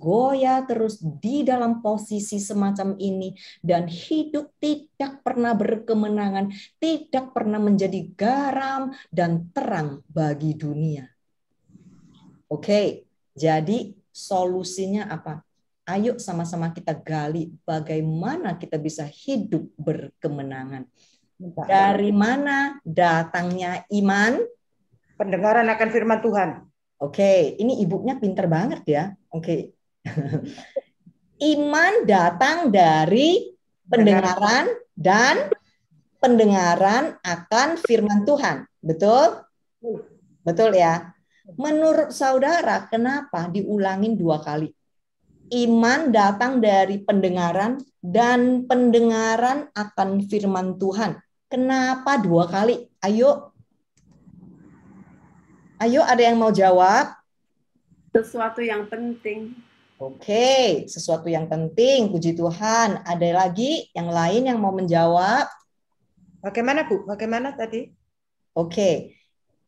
di dalam posisi semacam ini dan hidup tidak pernah berkemenangan, tidak pernah menjadi garam dan terang bagi dunia. Oke, jadi solusinya apa? Ayo sama-sama kita gali bagaimana kita bisa hidup berkemenangan. Dari mana datangnya iman? Pendengaran akan firman Tuhan. Oke, ini ibunya pinter banget ya. Oke. Iman datang dari pendengaran dan pendengaran akan firman Tuhan. Betul? Betul ya? Menurut saudara, kenapa diulangin 2 kali? Iman datang dari pendengaran dan pendengaran akan firman Tuhan. Kenapa 2 kali? Ayo, ada yang mau jawab? Sesuatu yang penting. Oke, sesuatu yang penting. Puji Tuhan. Ada lagi yang lain yang mau menjawab? Bagaimana, Bu? Bagaimana tadi? Oke.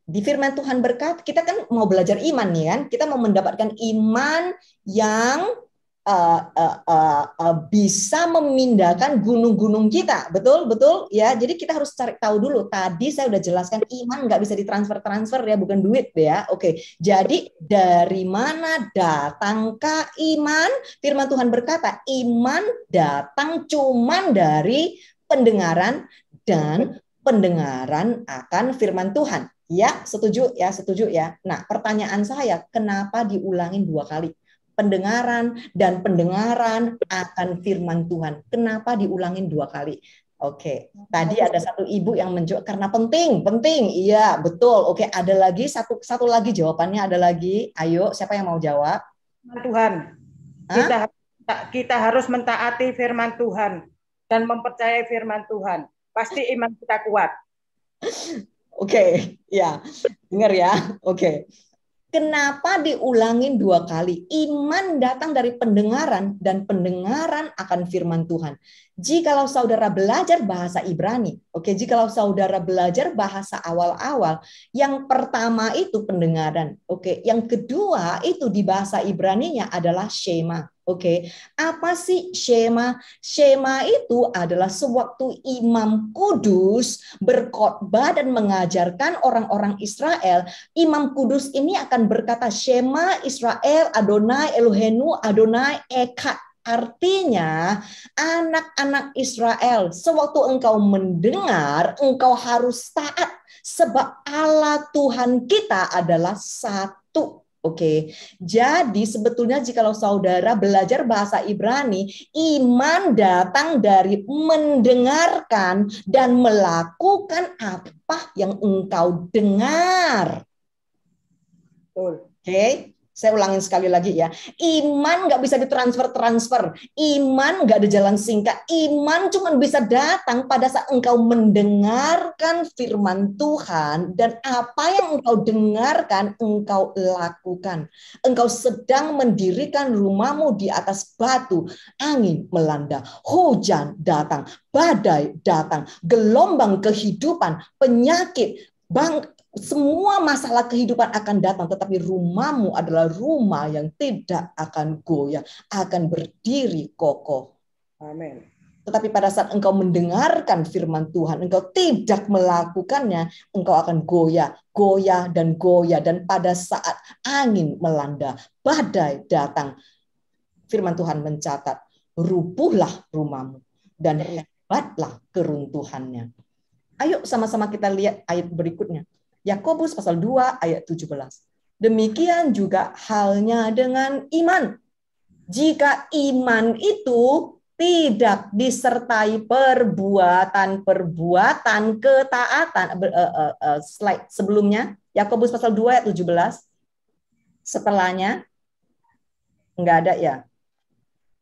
Di firman Tuhan berkata, kita kan mau belajar iman nih kan? Kita mau mendapatkan iman yang bisa memindahkan gunung-gunung kita, betul ya. Jadi kita harus cari tahu dulu. Tadi saya udah jelaskan iman nggak bisa ditransfer ya, bukan duit ya. Oke, jadi dari mana datangkah iman? Firman Tuhan berkata, iman datang cuman dari pendengaran dan pendengaran akan firman Tuhan. Ya, setuju ya. Nah, pertanyaan saya, kenapa diulangin 2 kali? pendengaran, dan pendengaran akan firman Tuhan. Kenapa diulangin 2 kali? Oke, tadi ada satu ibu yang menjawab karena penting, iya betul. Oke, ada lagi satu lagi jawabannya, ada lagi. Ayo, siapa yang mau jawab? Tuhan, kita harus mentaati firman Tuhan dan mempercayai firman Tuhan. Pasti iman kita kuat. Oke, ya, dengar ya. Oke. Kenapa diulangin 2 kali? Iman datang dari pendengaran dan pendengaran akan firman Tuhan. Jikalau saudara belajar bahasa Ibrani, jikalau saudara belajar bahasa awal-awal, yang pertama itu pendengaran, yang kedua itu di bahasa Ibraninya adalah shema. Apa sih shema? Shema itu adalah sewaktu Imam Kudus berkhotbah dan mengajarkan orang-orang Israel, Imam Kudus ini akan berkata, Shema Israel, Adonai Elohenu, Adonai Echad. Artinya, anak-anak Israel, sewaktu engkau mendengar, engkau harus taat, sebab Allah Tuhan kita adalah satu. Jadi sebetulnya jikalau saudara belajar bahasa Ibrani, iman datang dari mendengarkan dan melakukan apa yang engkau dengar. Saya ulangin sekali lagi ya. Iman nggak bisa ditransfer. Iman nggak ada jalan singkat. Iman cuma bisa datang pada saat engkau mendengarkan firman Tuhan. Dan apa yang engkau dengarkan, engkau lakukan. Engkau sedang mendirikan rumahmu di atas batu. Angin melanda, hujan datang, badai datang, gelombang kehidupan, penyakit, semua masalah kehidupan akan datang, tetapi rumahmu adalah rumah yang tidak akan goyah, akan berdiri kokoh. Amin. Tetapi pada saat engkau mendengarkan firman Tuhan, engkau tidak melakukannya, engkau akan goyah, dan pada saat angin melanda, badai datang, firman Tuhan mencatat, rubuhlah rumahmu dan hebatlah keruntuhannya. Ayo sama-sama kita lihat ayat berikutnya. Yakobus pasal 2 ayat 17. Demikian juga halnya dengan iman. Jika iman itu tidak disertai perbuatan ketaatan. Slide sebelumnya, Yakobus pasal 2 ayat 17. Setelahnya, enggak ada ya?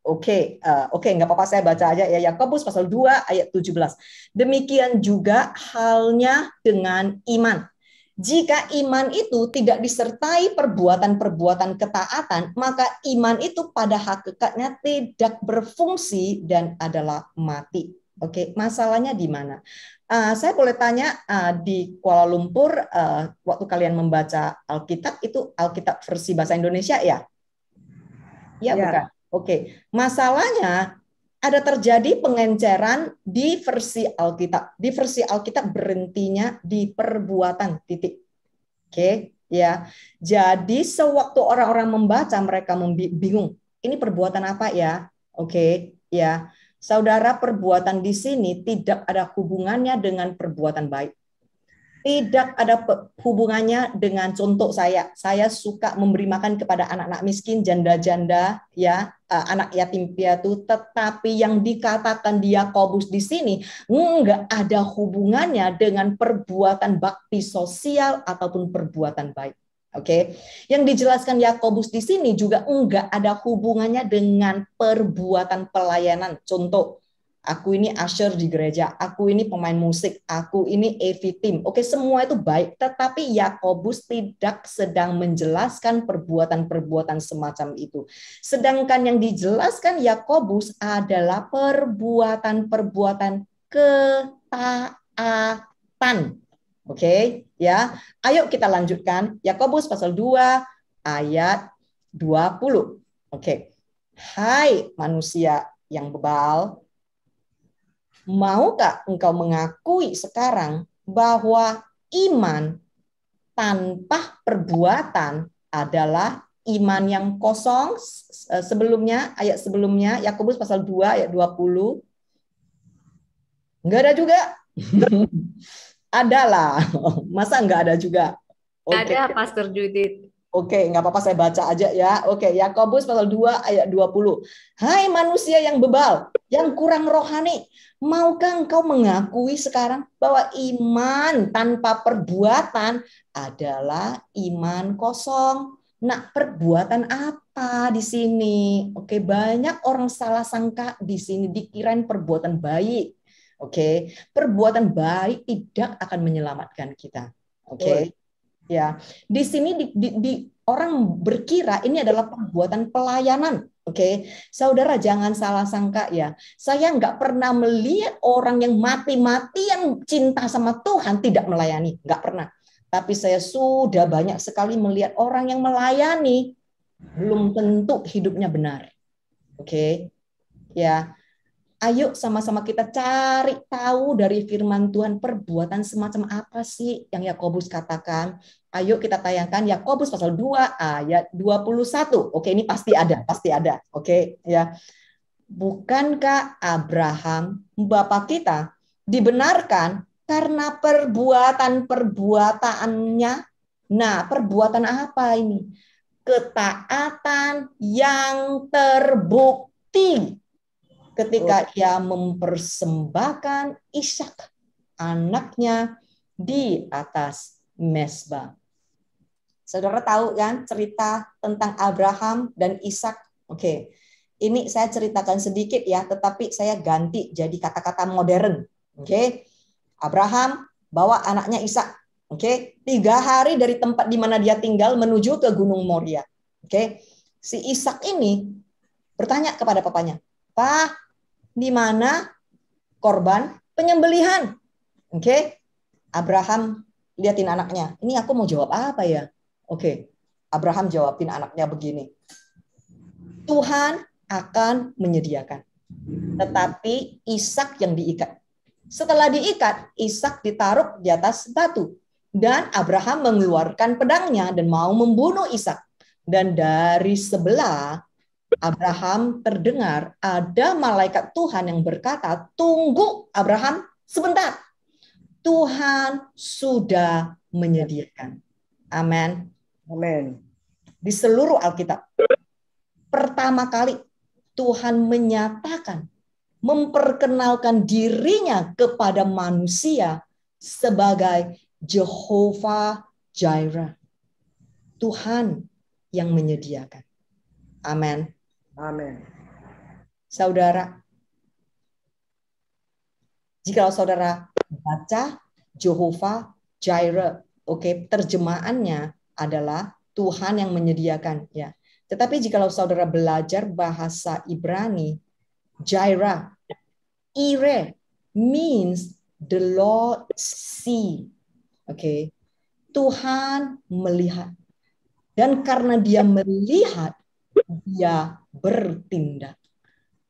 Oke, nggak apa-apa, saya baca aja ya. Yakobus pasal 2 ayat 17. Demikian juga halnya dengan iman. Jika iman itu tidak disertai perbuatan-perbuatan ketaatan, maka iman itu pada hakikatnya tidak berfungsi dan adalah mati. Masalahnya di mana? Saya boleh tanya, di Kuala Lumpur, waktu kalian membaca Alkitab, itu Alkitab versi bahasa Indonesia ya? Ya, bukan? Masalahnya ada terjadi pengenceran di versi Alkitab. Di versi Alkitab berhentinya di perbuatan, titik. Ya. Jadi sewaktu orang-orang membaca, mereka bingung. Ini perbuatan apa ya? Ya. Saudara, perbuatan di sini tidak ada hubungannya dengan perbuatan baik. Tidak ada hubungannya dengan, contoh saya suka memberi makan kepada anak-anak miskin, janda-janda, ya, anak yatim piatu, tetapi yang dikatakan di Yakobus di sini enggak ada hubungannya dengan perbuatan bakti sosial ataupun perbuatan baik. Yang dijelaskan Yakobus di sini juga enggak ada hubungannya dengan perbuatan pelayanan. Contoh, aku ini usher di gereja, aku ini pemain musik, aku ini AV team. Semua itu baik, tetapi Yakobus tidak sedang menjelaskan perbuatan-perbuatan semacam itu. Sedangkan yang dijelaskan Yakobus adalah perbuatan-perbuatan ketaatan. Ya. Ayo kita lanjutkan. Yakobus pasal 2 ayat 20. Hai manusia yang bebal, maukah engkau mengakui sekarang bahwa iman tanpa perbuatan adalah iman yang kosong? Sebelumnya, ayat sebelumnya, Yakobus pasal 2 ayat 20. Enggak ada juga? Adalah. Masa enggak ada juga? Ada, Pastor Judith. Oke, nggak apa-apa saya baca aja ya. Oke, Yakobus pasal 2 ayat 20. Hai manusia yang bebal, yang kurang rohani, maukah engkau mengakui sekarang bahwa iman tanpa perbuatan adalah iman kosong? Nah, perbuatan apa di sini? Oke, banyak orang salah sangka di sini dikirain perbuatan baik. Oke, perbuatan baik tidak akan menyelamatkan kita. Oke. Ya, di sini orang berkira ini adalah perbuatan pelayanan. Oke, saudara jangan salah sangka ya. Saya nggak pernah melihat orang yang mati-matian cinta sama Tuhan tidak melayani, nggak pernah. Tapi saya sudah banyak sekali melihat orang yang melayani belum tentu hidupnya benar. Oke, ya. Ayo sama-sama kita cari tahu dari firman Tuhan perbuatan semacam apa sih yang Yakobus katakan. Ayo kita tayangkan Yakobus pasal 2 ayat 21. Oke, ini pasti ada. Oke, ya. Bukankah Abraham, bapa kita, dibenarkan karena perbuatan-perbuatannya? Nah, perbuatan apa ini? Ketaatan yang terbukti. Ketika ia mempersembahkan Ishak, anaknya, di atas mezbah. Saudara tahu kan cerita tentang Abraham dan Ishak? Oke, ini saya ceritakan sedikit ya, tetapi saya ganti jadi kata-kata modern. Oke, Abraham bawa anaknya Ishak. Oke, 3 hari dari tempat di mana dia tinggal menuju ke Gunung Moria. Oke, si Ishak ini bertanya kepada papanya, "Pak, di mana korban penyembelihan?" Oke. Abraham liatin anaknya. Ini aku mau jawab apa ya? Oke. Abraham jawabin anaknya begini. Tuhan akan menyediakan. Tetapi Ishak yang diikat. Setelah diikat, Ishak ditaruh di atas batu. Dan Abraham mengeluarkan pedangnya dan mau membunuh Ishak. Dan dari sebelah Abraham terdengar ada malaikat Tuhan yang berkata, "Tunggu Abraham sebentar. Tuhan sudah menyediakan." Amin. Amin. Di seluruh Alkitab, pertama kali Tuhan menyatakan, memperkenalkan dirinya kepada manusia sebagai Jehovah Jireh. Tuhan yang menyediakan. Amin. Amin. Saudara, jika saudara baca Jehovah Jireh, oke, terjemahannya adalah Tuhan yang menyediakan, ya. Tetapi jika saudara belajar bahasa Ibrani, Jireh, Ire means the Lord see. Oke. Tuhan melihat. Dan karena dia melihat, dia bertindak.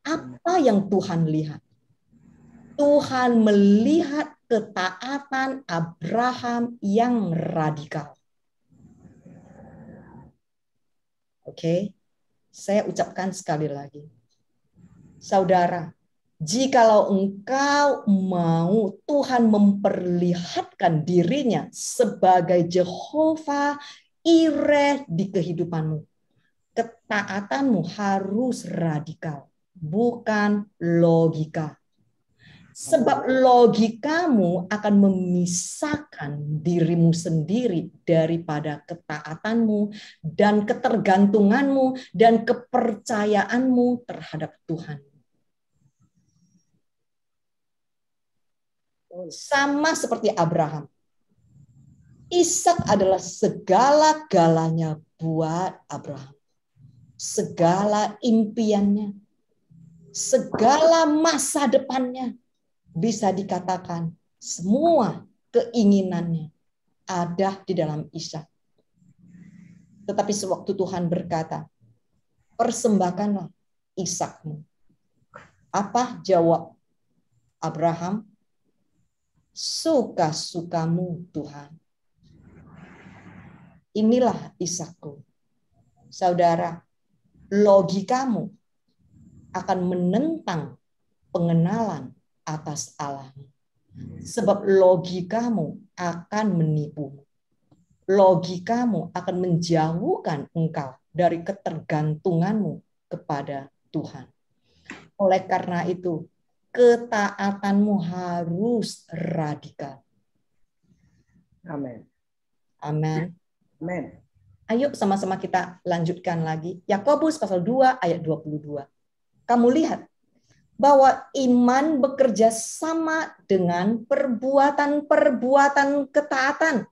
Apa yang Tuhan lihat? Tuhan melihat ketaatan Abraham yang radikal. Oke, saya ucapkan sekali lagi. Saudara, jikalau engkau mau Tuhan memperlihatkan dirinya sebagai Jehovah Ireh di kehidupanmu, ketaatanmu harus radikal, bukan logika. Sebab logikamu akan memisahkan dirimu sendiri daripada ketaatanmu dan ketergantunganmu dan kepercayaanmu terhadap Tuhan. Sama seperti Abraham. Ishak adalah segala-galanya buat Abraham. Segala impiannya, segala masa depannya, bisa dikatakan semua keinginannya ada di dalam Ishak. Tetapi sewaktu Tuhan berkata, persembahkanlah Ishakmu. Apa jawab Abraham? Suka-sukamu Tuhan. Inilah Ishakku. Saudara, logikamu akan menentang pengenalan atas Allah. Sebab logikamu akan menipumu. logikamu akan menjauhkan engkau dari ketergantunganmu kepada Tuhan. Oleh karena itu, ketaatanmu harus radikal. Amin. Amin. Amin. Ayo sama-sama kita lanjutkan lagi. Yakobus pasal 2 ayat 22. Kamu lihat bahwa iman bekerja sama dengan perbuatan-perbuatan ketaatan.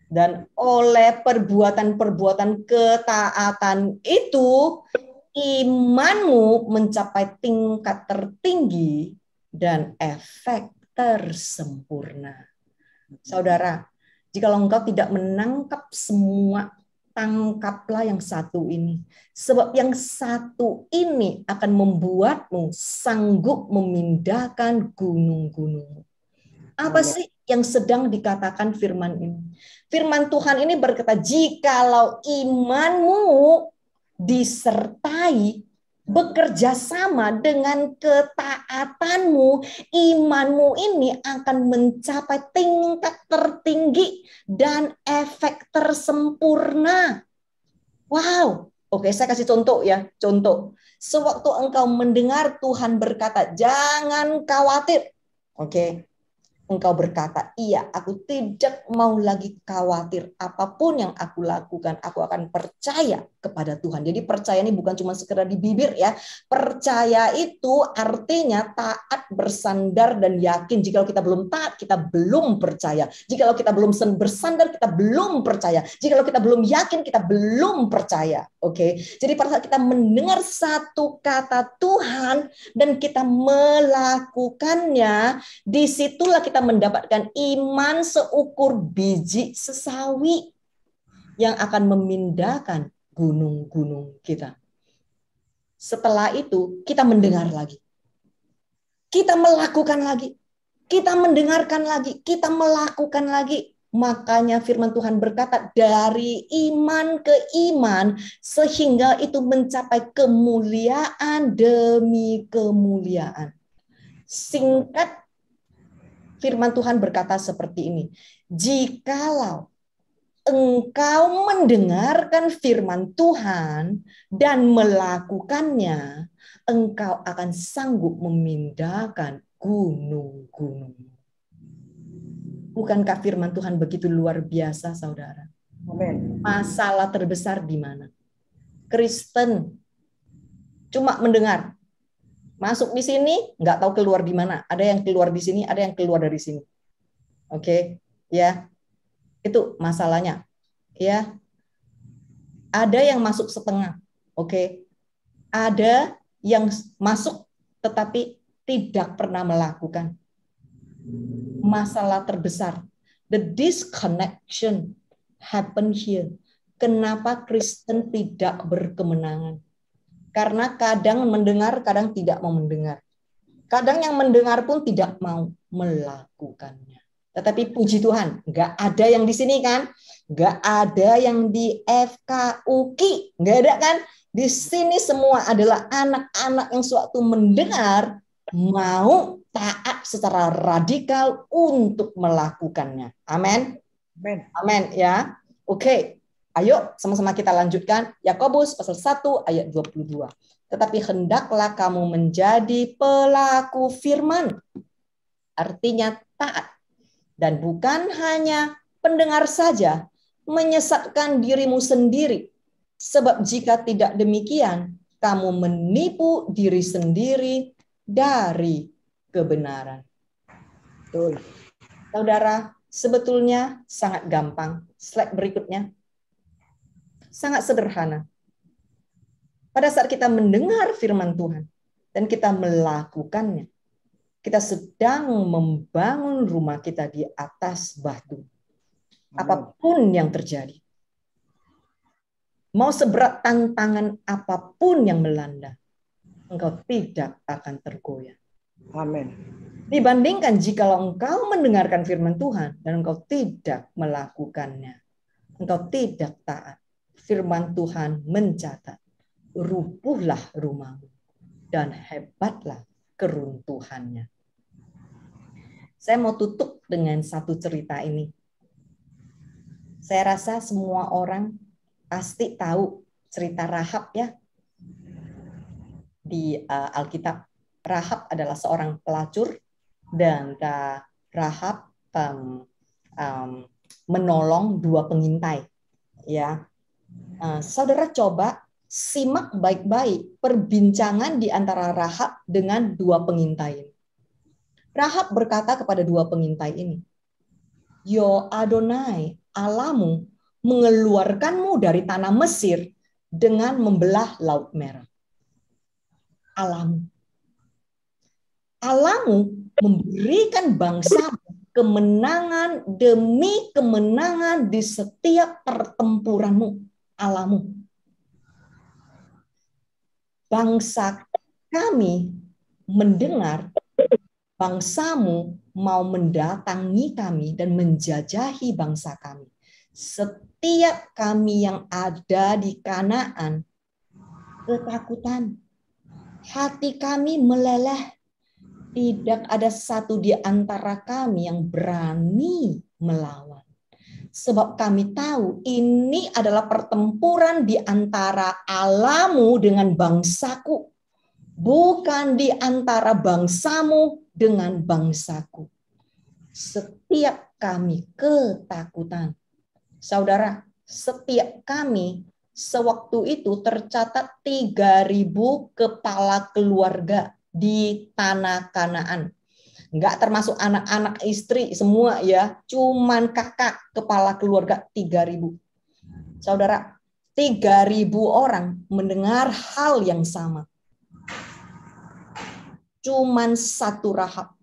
Dan oleh perbuatan-perbuatan ketaatan itu, imanmu mencapai tingkat tertinggi dan efek tersempurna. Saudara, jika engkau tidak menangkap semua, tangkaplah yang satu ini. Sebab yang satu ini akan membuatmu sanggup memindahkan gunung-gunung. Apa sih yang sedang dikatakan firman ini? Firman Tuhan ini berkata, jikalau imanmu disertai bekerja sama dengan ketaatanmu, imanmu ini akan mencapai tingkat tertinggi dan efek tersempurna. Wow. Oke, saya kasih contoh ya. Contoh. Sewaktu engkau mendengar Tuhan berkata, jangan khawatir. Oke. Engkau berkata, iya, aku tidak mau lagi khawatir. Apapun yang aku lakukan, aku akan percaya kepada Tuhan. Jadi percaya ini bukan cuma sekedar di bibir ya. Percaya itu artinya taat, bersandar, dan yakin. Jika kita belum taat, kita belum percaya. Jika kita belum bersandar, kita belum percaya. Jika kita belum yakin, kita belum percaya. Oke. Jadi pada saat kita mendengar satu kata Tuhan dan kita melakukannya, disitulah kita mendapatkan iman seukur biji sesawi yang akan memindahkan gunung-gunung kita. Setelah itu kita mendengar lagi, kita melakukan lagi, kita mendengarkan lagi, kita melakukan lagi. Makanya firman Tuhan berkata, dari iman ke iman sehingga itu mencapai kemuliaan demi kemuliaan. Singkat, firman Tuhan berkata seperti ini, jikalau engkau mendengarkan firman Tuhan dan melakukannya, engkau akan sanggup memindahkan gunung-gunung. Bukankah firman Tuhan begitu luar biasa, saudara? Amin. Masalah terbesar di mana? Kristen cuma mendengar. Masuk di sini, nggak tahu keluar di mana. Ada yang keluar di sini, ada yang keluar dari sini. Oke, ya. Itu masalahnya. Ya. Ada yang masuk setengah. Oke. Ada yang masuk tetapi tidak pernah melakukan. Masalah terbesar. The disconnection happen here. Kenapa Kristen tidak berkemenangan? Karena kadang mendengar, kadang tidak mau mendengar. Kadang yang mendengar pun tidak mau melakukannya. Tetapi puji Tuhan, nggak ada yang di sini kan? Nggak ada yang di FKUKI. Nggak ada kan? Di sini semua adalah anak-anak yang sewaktu mendengar, mau taat secara radikal untuk melakukannya. Amin. Amin ya. Oke. Ayo sama-sama kita lanjutkan Yakobus pasal 1 ayat 22. Tetapi hendaklah kamu menjadi pelaku firman. Artinya taat. Dan bukan hanya pendengar saja, menyesatkan dirimu sendiri. Sebab jika tidak demikian, kamu menipu diri sendiri dari kebenaran. Tuh. Saudara, sebetulnya sangat gampang. Slide berikutnya. Sangat sederhana. Pada saat kita mendengar firman Tuhan dan kita melakukannya, kita sedang membangun rumah kita di atas batu. Apapun yang terjadi. Mau seberat tantangan apapun yang melanda, engkau tidak akan tergoyah. Amin. Dibandingkan jikalau engkau mendengarkan firman Tuhan dan engkau tidak melakukannya, engkau tidak taat. Firman Tuhan mencatat, rubuhlah rumahmu dan hebatlah keruntuhannya. Saya mau tutup dengan satu cerita ini. Saya rasa semua orang pasti tahu cerita Rahab ya. Di Alkitab, Rahab adalah seorang pelacur dan Rahab menolong 2 pengintai. Ya, saudara coba simak baik-baik perbincangan di antara Rahab dengan 2 pengintai. Rahab berkata kepada 2 pengintai ini, "Yo Adonai, Allahmu mengeluarkanmu dari tanah Mesir dengan membelah Laut Merah." Allahmu memberikan bangsamu kemenangan demi kemenangan di setiap pertempuranmu. Allahmu. Bangsa kami mendengar bangsamu mau mendatangi kami dan menjajahi bangsa kami. Setiap kami yang ada di Kanaan ketakutan. Hati kami meleleh. Tidak ada satu di antara kami yang berani melawan. Sebab kami tahu ini adalah pertempuran di antara Allahmu dengan bangsaku. Bukan di antara bangsamu dengan bangsaku. Setiap kami ketakutan. Saudara, setiap kami sewaktu itu tercatat 3.000 kepala keluarga di tanah Kanaan. Enggak termasuk anak-anak, istri, semua ya. Cuman kakak kepala keluarga 3.000. Saudara, 3.000 orang mendengar hal yang sama. Cuman satu Rahab.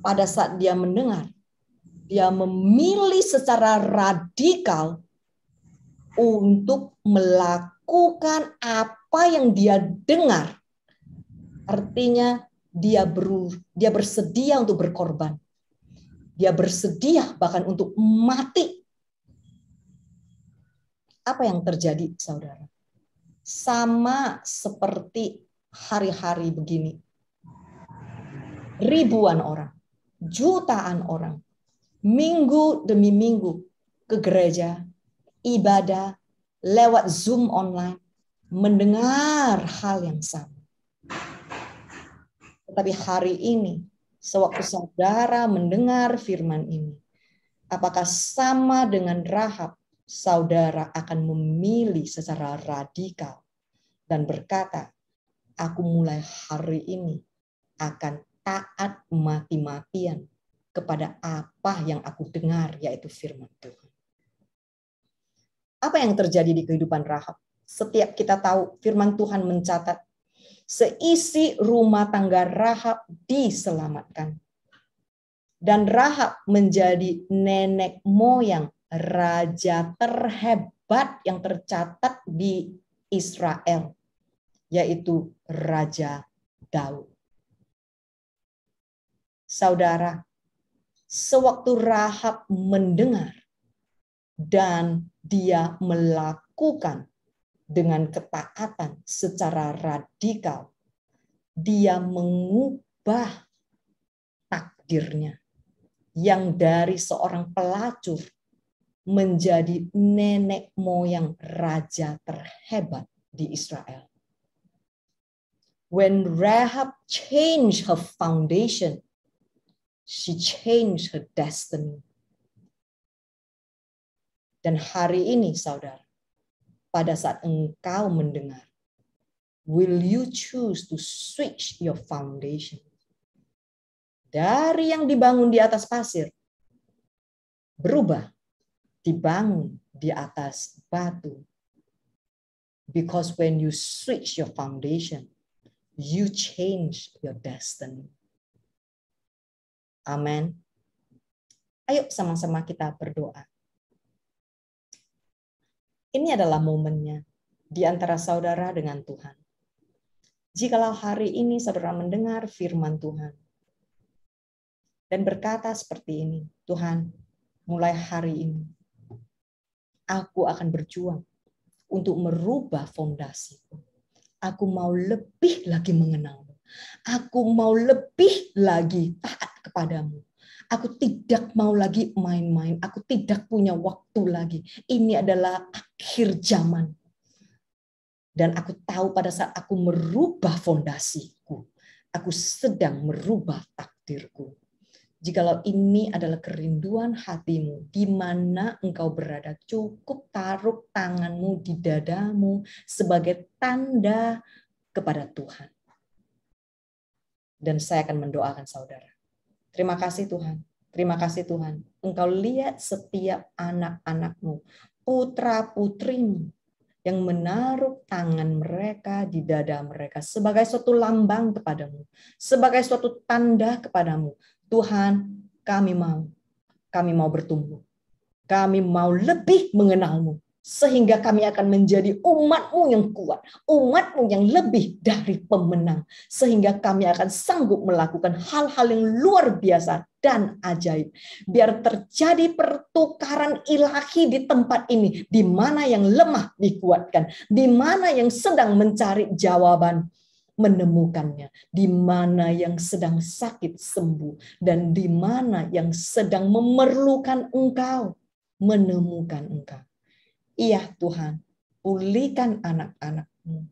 Pada saat dia mendengar, dia memilih secara radikal untuk melakukan apa yang dia dengar. Artinya dia bersedia untuk berkorban. Dia bersedia bahkan untuk mati. Apa yang terjadi, saudara? Sama seperti hari-hari begini. Ribuan orang, jutaan orang, minggu demi minggu ke gereja, ibadah, lewat Zoom online, mendengar hal yang sama. Tetapi hari ini, sewaktu saudara mendengar firman ini, apakah sama dengan Rahab, saudara akan memilih secara radikal dan berkata, aku mulai hari ini akan taat mati-matian kepada apa yang aku dengar, yaitu firman Tuhan. Apa yang terjadi di kehidupan Rahab? Setiap kita tahu firman Tuhan mencatat seisi rumah tangga Rahab diselamatkan. Dan Rahab menjadi nenek moyang raja terhebat yang tercatat di Israel, yaitu Raja Daud. Saudara, sewaktu Rahab mendengar dan dia melakukan dengan ketaatan secara radikal, dia mengubah takdirnya yang dari seorang pelacur menjadi nenek moyang raja terhebat di Israel. When Rahab changed her foundation, she changed her destiny. Dan hari ini, saudara, pada saat engkau mendengar, will you choose to switch your foundation? Dari yang dibangun di atas pasir, berubah, dibangun di atas batu. Because when you switch your foundation, you change your destiny. Amin. Ayo sama-sama kita berdoa. Ini adalah momennya di antara saudara dengan Tuhan. Jikalau hari ini saudara mendengar firman Tuhan dan berkata seperti ini, Tuhan, mulai hari ini aku akan berjuang untuk merubah fondasiku. Aku mau lebih lagi mengenalmu. Aku mau lebih lagi taat kepadamu. Aku tidak mau lagi main-main. Aku tidak punya waktu lagi. Ini adalah akhir zaman. Dan aku tahu pada saat aku merubah fondasiku, aku sedang merubah takdirku. Jikalau ini adalah kerinduan hatimu, di mana engkau berada, cukup taruh tanganmu di dadamu sebagai tanda kepada Tuhan. Dan saya akan mendoakan saudara. Terima kasih Tuhan. Terima kasih Tuhan. Engkau lihat setiap anak-anakmu, putra-putrimu, yang menaruh tangan mereka di dada mereka sebagai suatu lambang kepadamu, sebagai suatu tanda kepadamu. Tuhan, kami mau bertumbuh. Kami mau lebih mengenalmu, sehingga kami akan menjadi umat-Mu yang kuat, umat-Mu yang lebih dari pemenang, sehingga kami akan sanggup melakukan hal-hal yang luar biasa dan ajaib. Biar terjadi pertukaran ilahi di tempat ini, di mana yang lemah dikuatkan, di mana yang sedang mencari jawaban menemukannya, di mana yang sedang sakit sembuh, dan di mana yang sedang memerlukan Engkau, menemukan Engkau. Iya Tuhan, pulihkan anak-anak-Mu,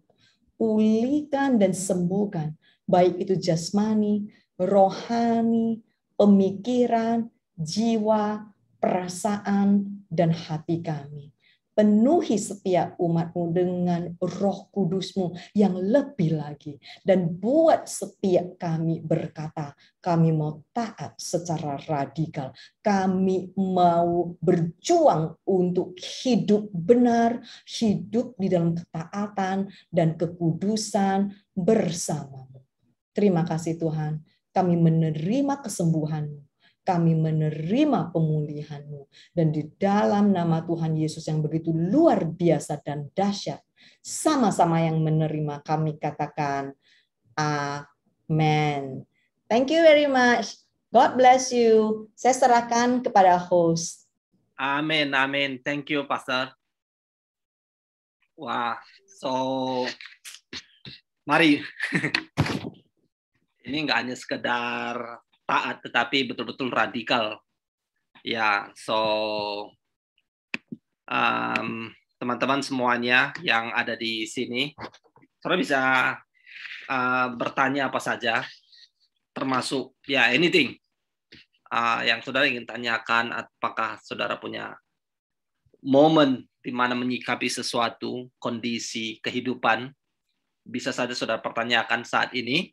pulihkan dan sembuhkan, baik itu jasmani, rohani, pemikiran, jiwa, perasaan, dan hati kami. Penuhi setiap umat-Mu dengan Roh Kudus-Mu yang lebih lagi. Dan buat setiap kami berkata, kami mau taat secara radikal. Kami mau berjuang untuk hidup benar, hidup di dalam ketaatan dan kekudusan bersama-Mu. Terima kasih Tuhan, kami menerima kesembuhan-Mu. Kami menerima pemulihan-Mu. Dan di dalam nama Tuhan Yesus yang begitu luar biasa dan dahsyat, sama-sama yang menerima kami katakan, amen. Thank you very much. God bless you. Saya serahkan kepada host. Amin, amin. Thank you, Pastor. Wah, so mari. Ini nggak hanya sekedar taat, tetapi betul-betul radikal. Ya, so teman-teman semuanya yang ada di sini, saudara bisa bertanya apa saja, termasuk ya anything yang saudara ingin tanyakan. Apakah saudara punya momen di mana menyikapi sesuatu, kondisi kehidupan, bisa saja saudara pertanyakan saat ini.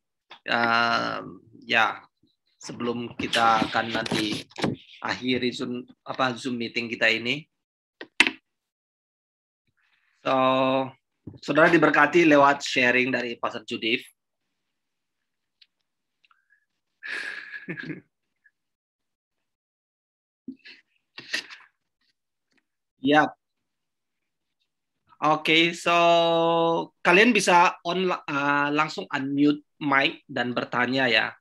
Ya, sebelum kita akan nanti akhiri Zoom meeting kita ini. So, saudara diberkati lewat sharing dari Pastor Judith. Ya. Oke, so kalian bisa langsung unmute mic dan bertanya ya.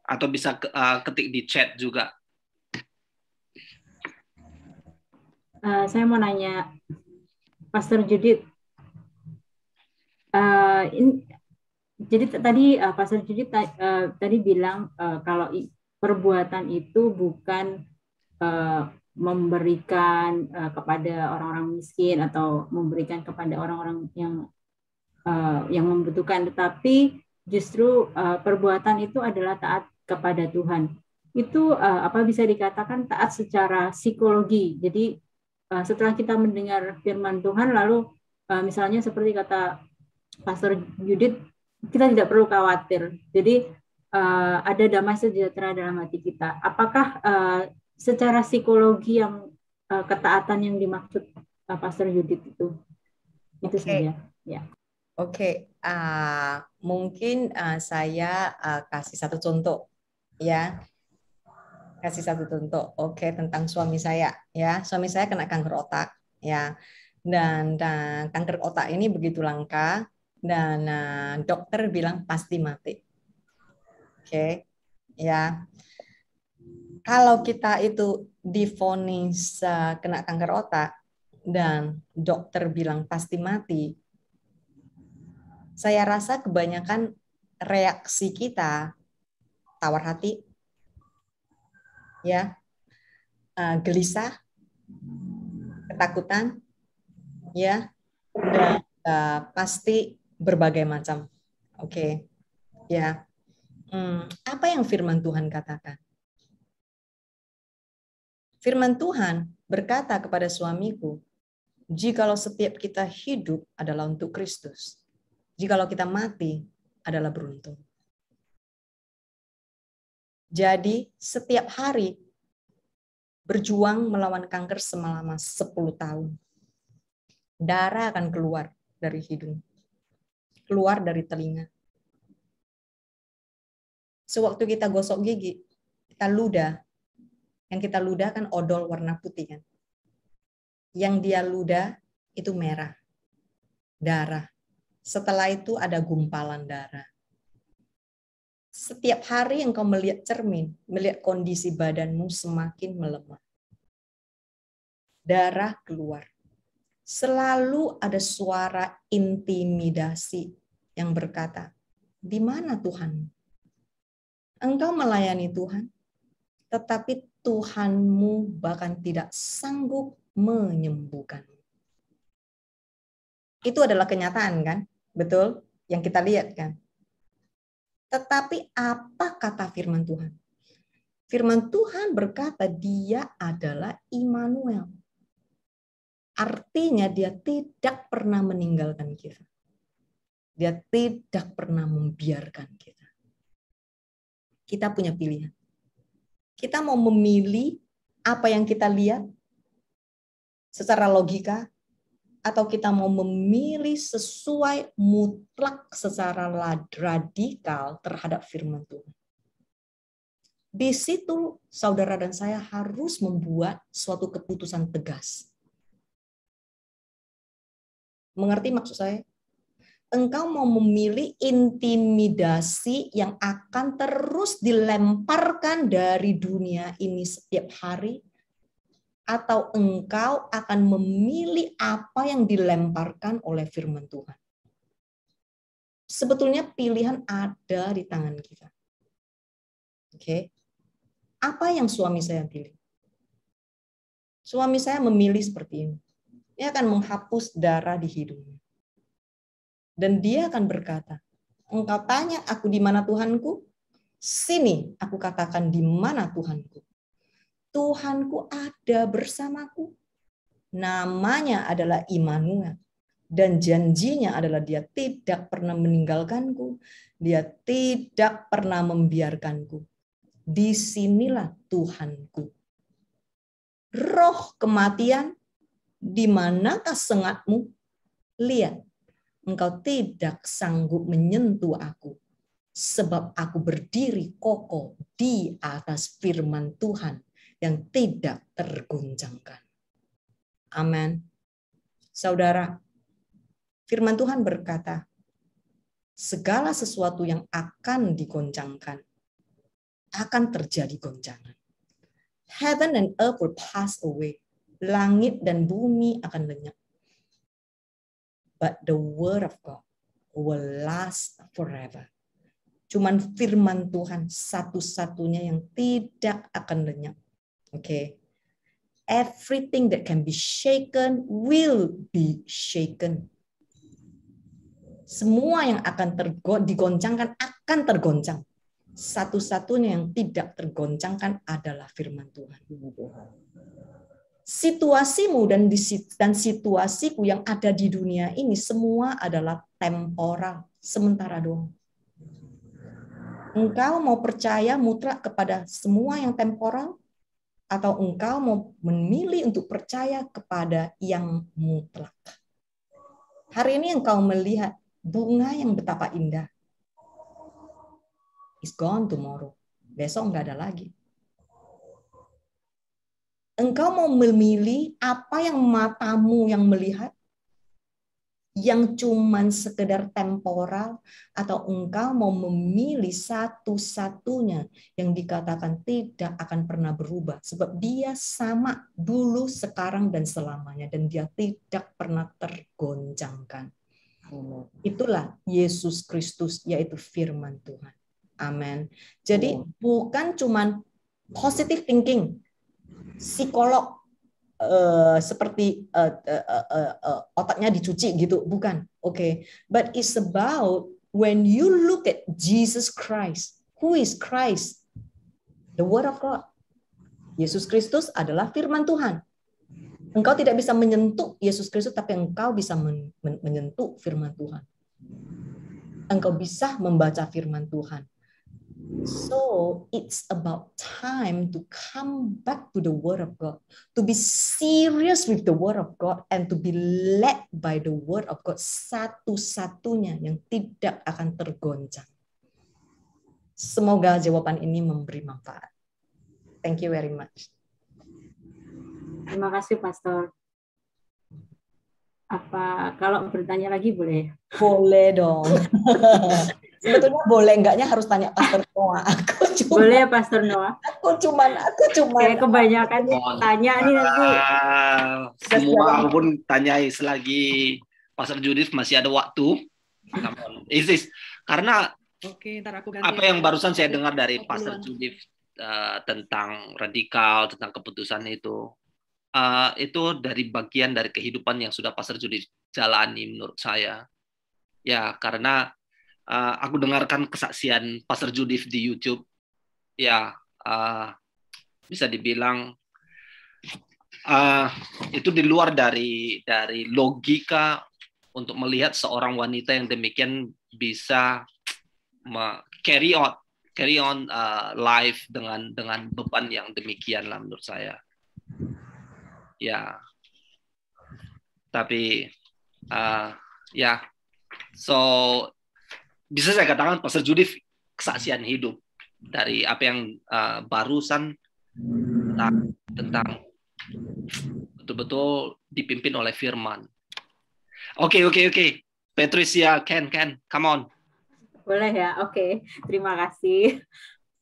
Atau bisa ketik di chat juga. Saya mau nanya, Pastor Judith. Jadi tadi Pastor Judith tadi bilang kalau perbuatan itu bukan memberikan kepada orang-orang miskin atau memberikan kepada orang-orang yang membutuhkan, tetapi justru perbuatan itu adalah taat kepada Tuhan. Itu apa bisa dikatakan taat secara psikologi. Jadi setelah kita mendengar firman Tuhan, lalu misalnya seperti kata Pastor Judith, kita tidak perlu khawatir. Jadi ada damai sejahtera dalam hati kita. Apakah secara psikologi yang ketaatan yang dimaksud Pastor Judith itu saja? Ya. Oke, mungkin saya kasih satu contoh. Ya, kasih satu contoh. Oke, tentang suami saya. Ya, suami saya kena kanker otak. Ya, dan kanker otak ini begitu langka dan dokter bilang pasti mati. Oke, ya. Kalau kita itu divonis kena kanker otak dan dokter bilang pasti mati, saya rasa kebanyakan reaksi kita tawar hati, ya, gelisah, ketakutan, ya, dan pasti berbagai macam. Oke, ya. Apa yang firman Tuhan katakan? Firman Tuhan berkata kepada suamiku, jikalau setiap kita hidup adalah untuk Kristus, jikalau kita mati adalah beruntung. Jadi setiap hari berjuang melawan kanker selama 10 tahun. Darah akan keluar dari hidung, keluar dari telinga. Sewaktu kita gosok gigi, kita ludah. Yang kita ludah kan odol warna putih kan. Yang dia ludah itu merah, darah. Setelah itu ada gumpalan darah. Setiap hari engkau melihat cermin, melihat kondisi badanmu semakin melemah. Darah keluar. Selalu ada suara intimidasi yang berkata, di mana Tuhan? Engkau melayani Tuhan, tetapi Tuhanmu bahkan tidak sanggup menyembuhkanmu. Itu adalah kenyataan kan? Betul? Yang kita lihat kan? Tetapi apa kata firman Tuhan? Firman Tuhan berkata dia adalah Immanuel. Artinya dia tidak pernah meninggalkan kita. Dia tidak pernah membiarkan kita. Kita punya pilihan. Kita mau memilih apa yang kita lihat secara logika, atau kita mau memilih sesuai mutlak secara radikal terhadap firman Tuhan. Di situ saudara dan saya harus membuat suatu keputusan tegas. Mengerti maksud saya? Engkau mau memilih intimidasi yang akan terus dilemparkan dari dunia ini setiap hari, atau engkau akan memilih apa yang dilemparkan oleh firman Tuhan? Sebetulnya pilihan ada di tangan kita. Oke. Apa yang suami saya pilih? Suami saya memilih seperti ini. Dia akan menghapus darah di hidungnya. Dan dia akan berkata, engkau tanya aku di mana Tuhanku? Sini aku katakan di mana Tuhanku. Tuhanku ada bersamaku. Namanya adalah Immanuel. Dan janjinya adalah dia tidak pernah meninggalkanku. Dia tidak pernah membiarkanku. Disinilah Tuhanku. Roh kematian, di manakah sengatmu? Lihat, engkau tidak sanggup menyentuh aku. Sebab aku berdiri kokoh di atas firman Tuhan yang tidak tergoncangkan. Amin. Saudara, firman Tuhan berkata, segala sesuatu yang akan digoncangkan, akan terjadi goncangan. Heaven and earth will pass away. Langit dan bumi akan lenyap. But the word of God will last forever. Cuman firman Tuhan satu-satunya yang tidak akan lenyap. Okay. Everything that can be shaken will be shaken. Semua yang akan digoncangkan akan tergoncang. Satu-satunya yang tidak tergoncangkan adalah firman Tuhan. Situasimu dan situasiku yang ada di dunia ini semua adalah temporal, sementara doang. Engkau mau percaya mutlak kepada semua yang temporal, atau engkau mau memilih untuk percaya kepada yang mutlak? Hari ini engkau melihat bunga yang betapa indah. It's gone tomorrow. Besok enggak ada lagi. Engkau mau memilih apa yang matamu yang melihat, yang cuman sekedar temporal, atau engkau mau memilih satu-satunya yang dikatakan tidak akan pernah berubah, sebab dia sama dulu, sekarang, dan selamanya, dan dia tidak pernah tergoncangkan. Itulah Yesus Kristus, yaitu firman Tuhan. Amin. Jadi bukan cuman positive thinking, psikolog seperti otaknya dicuci gitu, bukan. Oke. But it's about when you look at Jesus Christ. Who is Christ? The Word of God. Yesus Kristus adalah firman Tuhan. Engkau tidak bisa menyentuh Yesus Kristus, tapi engkau bisa menyentuh firman Tuhan. Engkau bisa membaca firman Tuhan. So it's about time to come back to the Word of God, to be serious with the Word of God, and to be led by the Word of God, satu-satunya yang tidak akan tergoncang. Semoga jawaban ini memberi manfaat. Thank you very much. Terima kasih, Pastor. Apa kalau bertanya lagi boleh? Boleh dong. Sebetulnya boleh, enggaknya harus tanya Pastor Noah. Boleh ya, Pastor Noah? Aku cuman kayak kebanyakan tanya nih nanti. Semua pun tanyai selagi Pastor Judith masih ada waktu. Isis, karena ntar aku ganti apa yang barusan saya dengar dari Pastor Judith tentang radikal, tentang keputusan itu dari bagian dari kehidupan yang sudah Pastor Judith jalani menurut saya. Ya, karena aku dengarkan kesaksian Pastor Judith di YouTube. Ya, bisa dibilang itu di luar dari logika untuk melihat seorang wanita yang demikian bisa carry on life dengan beban yang demikian lah menurut saya. Ya, tapi ya, so bisa saya katakan Pastor Judith kesaksian hidup dari apa yang barusan tentang betul-betul dipimpin oleh firman. Oke. Patricia, Ken, come on. Boleh ya, oke. Terima kasih.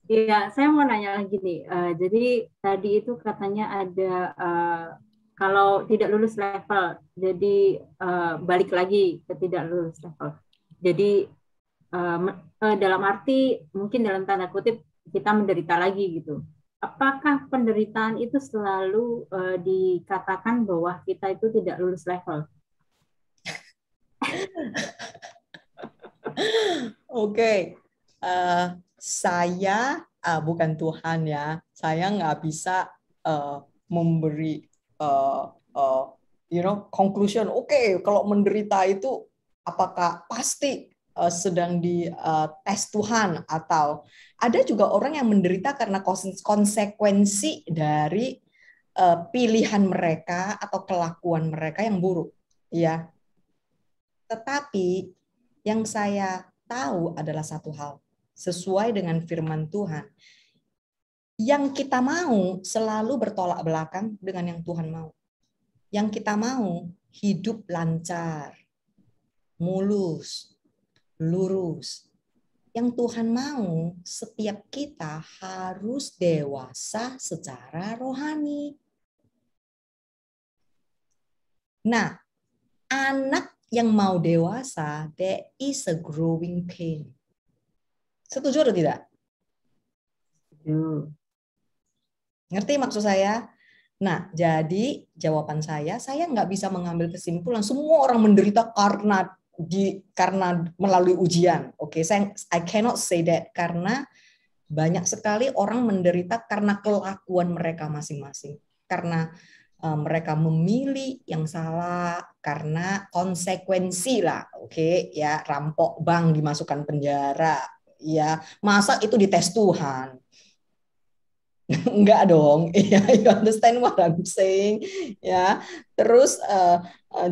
Iya, saya mau nanya lagi nih. Jadi tadi itu katanya ada kalau tidak lulus level, jadi balik lagi ke tidak lulus level. Jadi dalam arti mungkin dalam tanda kutip kita menderita lagi gitu. Apakah penderitaan itu selalu dikatakan bahwa kita itu tidak lulus level? Oke. Saya bukan Tuhan ya. Saya nggak bisa memberi conclusion. Oke, kalau menderita itu apakah pasti sedang di tes Tuhan, atau ada juga orang yang menderita karena konsekuensi dari pilihan mereka atau kelakuan mereka yang buruk, ya. Tetapi yang saya tahu adalah satu hal, sesuai dengan firman Tuhan, yang kita mau selalu bertolak belakang dengan yang Tuhan mau. Yang kita mau hidup lancar, mulus, lurus. Yang Tuhan mau setiap kita harus dewasa secara rohani. Nah, anak yang mau dewasa, there is a growing pain. Setuju atau tidak? Ngerti maksud saya? Nah, jadi jawaban saya nggak bisa mengambil kesimpulan semua orang menderita karena melalui ujian. Oke, I cannot say that, karena banyak sekali orang menderita karena kelakuan mereka masing-masing. Karena mereka memilih yang salah, karena konsekuensi lah. Oke, ya, rampok bank dimasukkan penjara. Ya, masa itu dites Tuhan? Enggak dong, ya, you understand what I'm saying, ya. Terus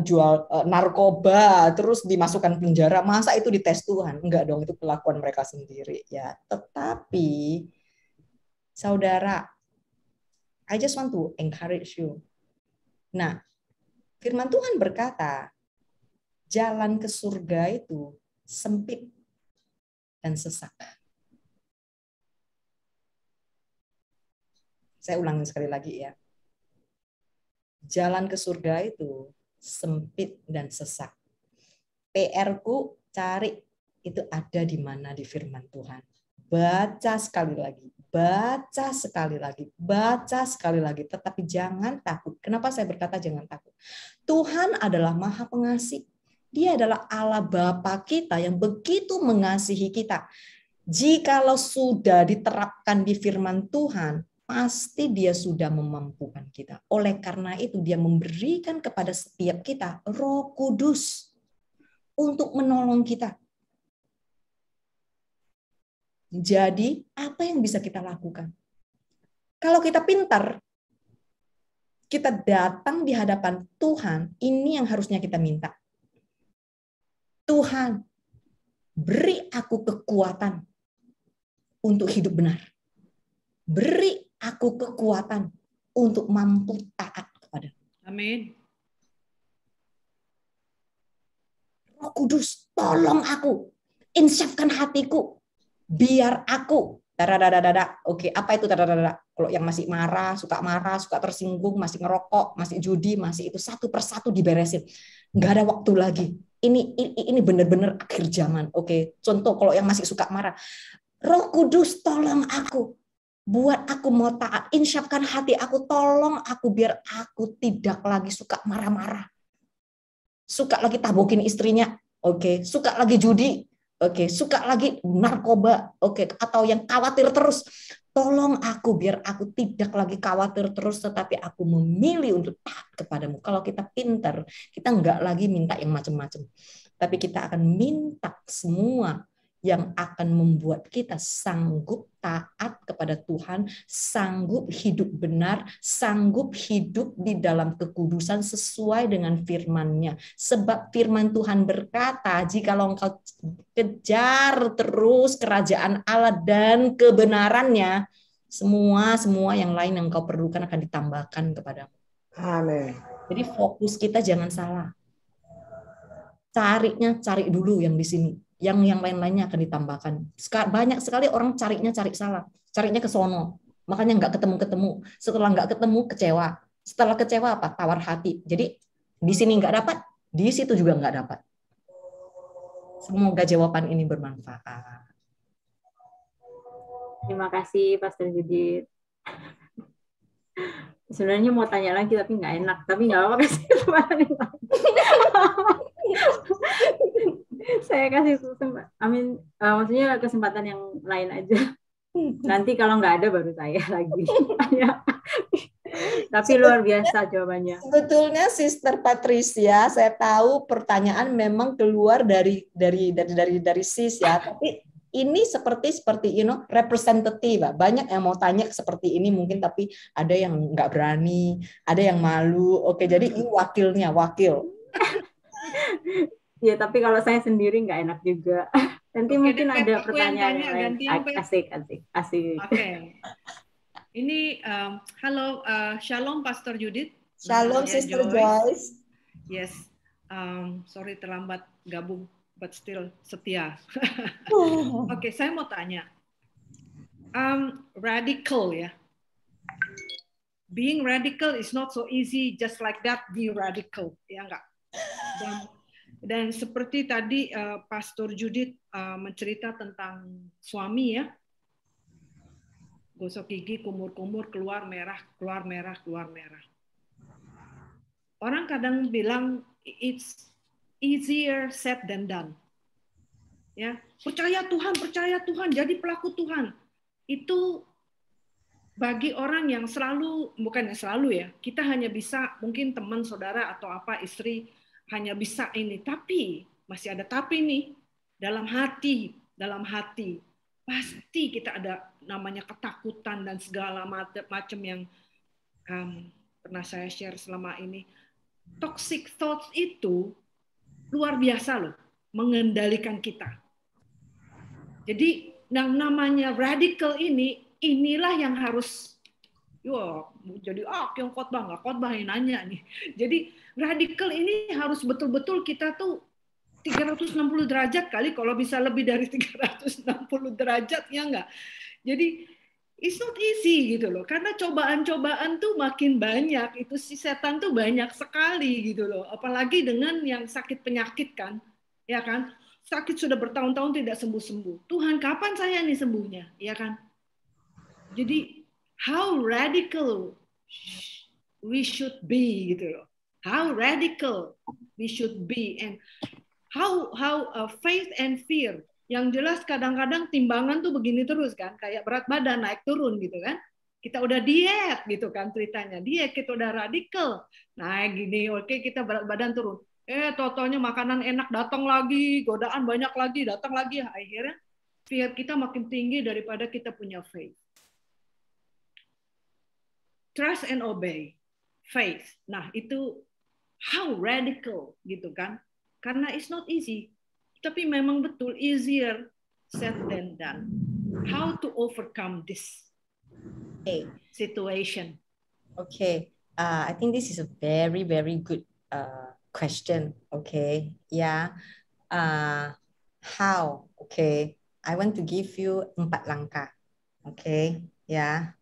jual narkoba, terus dimasukkan penjara, masa itu dites Tuhan? Enggak dong, itu kelakuan mereka sendiri, ya. Tetapi, saudara, I just want to encourage you. Nah, firman Tuhan berkata, jalan ke surga itu sempit dan sesak. Saya ulangi sekali lagi ya. Jalan ke surga itu sempit dan sesak. PR-ku cari itu ada di mana di firman Tuhan. Baca sekali lagi, baca sekali lagi, baca sekali lagi. Tetapi jangan takut. Kenapa saya berkata jangan takut? Tuhan adalah Maha Pengasih. Dia adalah Allah Bapa kita yang begitu mengasihi kita. Jikalau sudah diterapkan di firman Tuhan, pasti dia sudah memampukan kita. Oleh karena itu dia memberikan kepada setiap kita Roh Kudus untuk menolong kita. Jadi, apa yang bisa kita lakukan? Kalau kita pintar, kita datang di hadapan Tuhan, ini yang harusnya kita minta. Tuhan, beri aku kekuatan untuk hidup benar. Beri aku kekuatan untuk mampu taat kepada. Amin. Roh Kudus, tolong aku, insyafkan hatiku, biar aku Oke, apa itu Kalau yang masih marah, suka tersinggung, masih ngerokok, masih judi, masih itu satu persatu diberesin. Nggak ada waktu lagi. Ini benar-benar akhir zaman. Oke, contoh kalau yang masih suka marah, Roh Kudus tolong aku, buat aku mau taat, insyafkan hati aku, tolong aku biar aku tidak lagi suka marah-marah, suka lagi tabokin istrinya, oke, suka lagi judi. Oke, suka lagi narkoba, oke, atau yang khawatir terus. Tolong aku biar aku tidak lagi khawatir terus, tetapi aku memilih untuk taat kepadamu. Kalau kita pintar, kita nggak lagi minta yang macam-macam, tapi kita akan minta semua yang akan membuat kita sanggup taat kepada Tuhan, sanggup hidup benar, sanggup hidup di dalam kekudusan sesuai dengan firman-Nya. Sebab firman Tuhan berkata, jikalau engkau kejar terus kerajaan Allah dan kebenarannya, semua yang lain yang engkau perlukan akan ditambahkan kepadamu. Amin. Jadi fokus kita jangan salah. Cari dulu yang di sini. Yang lain-lainnya akan ditambahkan. Banyak sekali orang cari salah, carinya ke sono, makanya nggak ketemu. Setelah nggak ketemu kecewa, setelah kecewa apa? Tawar hati. Jadi di sini nggak dapat, di situ juga nggak dapat. Semoga jawaban ini bermanfaat. Terima kasih Pastor Judith. Sebenarnya mau tanya lagi tapi nggak enak, tapi nggak apa-apa, kasih kesempatan yang lain. Saya kasih maksudnya kesempatan yang lain aja. Nanti kalau nggak ada baru saya lagi. Tapi luar biasa jawabannya. Sebetulnya Sister Patricia, saya tahu pertanyaan memang keluar dari sis ya, tapi ini seperti representatif. Banyak yang mau tanya seperti ini mungkin, tapi ada yang nggak berani, ada yang malu. Oke, jadi ini wakil. Ya, tapi kalau saya sendiri nggak enak juga. Nanti mungkin ada pertanyaan yang lain. Asik. Oke. Ini halo, Shalom Pastor Judith. Shalom Sister Joyce. Yes. Sorry terlambat gabung, but still setia. Oke, saya mau tanya. Radical ya. Being radical is not so easy just like that. Be radical, ya enggak? Dan seperti tadi Pastor Judith mencerita tentang suami ya, gosok gigi, kumur-kumur, keluar merah. Orang kadang bilang it's easier said than done. Ya, percaya Tuhan, jadi pelaku Tuhan. Itu bagi orang yang bukannya selalu ya, kita hanya bisa, mungkin teman, saudara, atau apa, istri, hanya bisa ini, tapi masih ada tapi nih, dalam hati pasti kita ada namanya ketakutan dan segala macam yang pernah saya share selama ini. Toxic thoughts itu luar biasa loh, mengendalikan kita. Jadi yang namanya radical inilah yang harus jadi yang khotbah nggak khotbahin nanya nih. Jadi radikal ini harus betul-betul kita tuh 360 derajat kali, kalau bisa lebih dari 360 derajat ya enggak. Jadi it's not easy gitu loh, karena cobaan-cobaan tuh makin banyak, itu si setan tuh banyak sekali gitu loh, apalagi dengan yang sakit penyakit kan. ya kan? Sakit sudah bertahun-tahun tidak sembuh-sembuh. Tuhan, kapan saya nih sembuhnya, ya kan? Jadi how radical we should be gitu loh. How radical we should be, and how faith and fear. Yang jelas kadang-kadang timbangan tuh begini terus kan, kayak berat badan naik turun gitu kan. Kita udah diet gitu kan ceritanya, diet kita udah radikal, naik gini, oke kita berat badan turun. Totalnya makanan enak datang lagi, godaan banyak lagi, datang lagi. Akhirnya fear kita makin tinggi daripada kita punya faith. Trust and obey, faith. Nah itu how radical gitu kan? Karena it's not easy, tapi memang betul easier said than done. How to overcome this situation? Okay, I think this is a very good question. Okay, yeah. How? Okay, I want to give you 4 langkah. Okay, ya.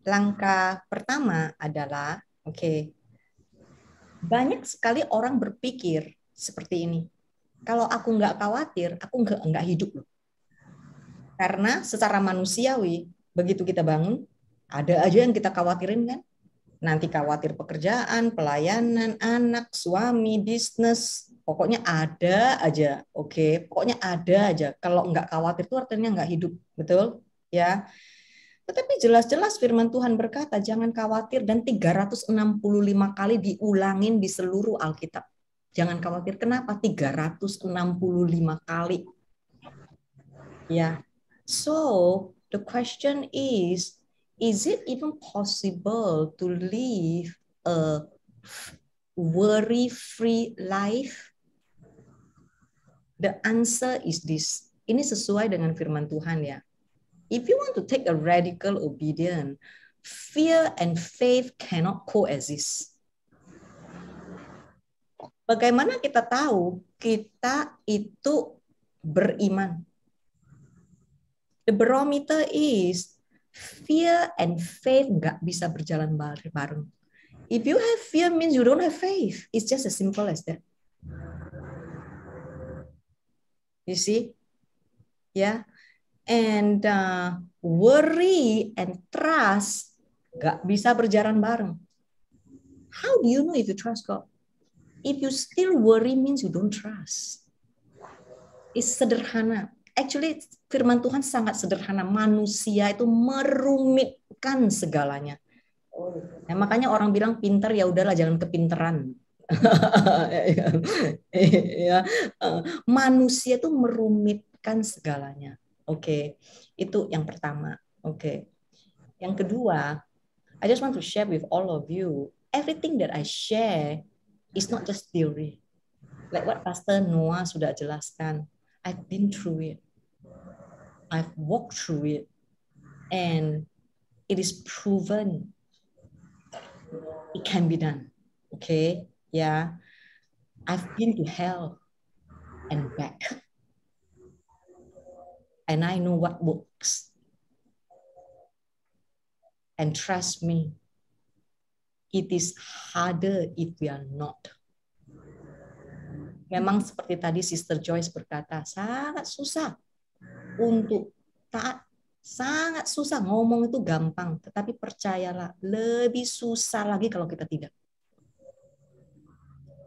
Langkah pertama adalah, banyak sekali orang berpikir seperti ini. Kalau aku nggak khawatir, aku nggak hidup loh. Karena secara manusiawi, begitu kita bangun, ada aja yang kita khawatirin kan. Nanti khawatir pekerjaan, pelayanan, anak, suami, bisnis, pokoknya ada aja, pokoknya ada aja. Kalau nggak khawatir itu artinya nggak hidup, betul? Ya. Tetapi jelas-jelas firman Tuhan berkata, jangan khawatir, dan 365 kali diulangin di seluruh Alkitab. Jangan khawatir, kenapa? 365 kali. Ya. So, the question is it even possible to live a worry-free life? The answer is this. Ini sesuai dengan firman Tuhan ya. If you want to take a radical obedience, fear and faith cannot coexist. Bagaimana kita tahu kita itu beriman? The barometer is fear and faith nggak bisa berjalan bareng. If you have fear means you don't have faith. It's just as simple as that. You see? Yeah. And worry and trust nggak bisa berjalan bareng. How do you know if you trust God? If you still worry means you don't trust. It's sederhana. Actually, firman Tuhan sangat sederhana. Manusia itu merumitkan segalanya. Nah, makanya orang bilang pintar, ya udahlah jangan kepinteran. Ya, manusia itu merumitkan segalanya. Itu yang pertama. Yang kedua, I just want to share with all of you, everything that I share is not just theory. Like what Pastor Noah sudah jelaskan, I've been through it. I've walked through it, and it is proven it can be done. Yeah, I've been to hell and back, and I know what works. And trust me, it is harder if we are not. Memang seperti tadi Sister Joyce berkata, sangat susah untuk taat, sangat susah. Ngomong itu gampang, tetapi percayalah, lebih susah lagi kalau kita tidak.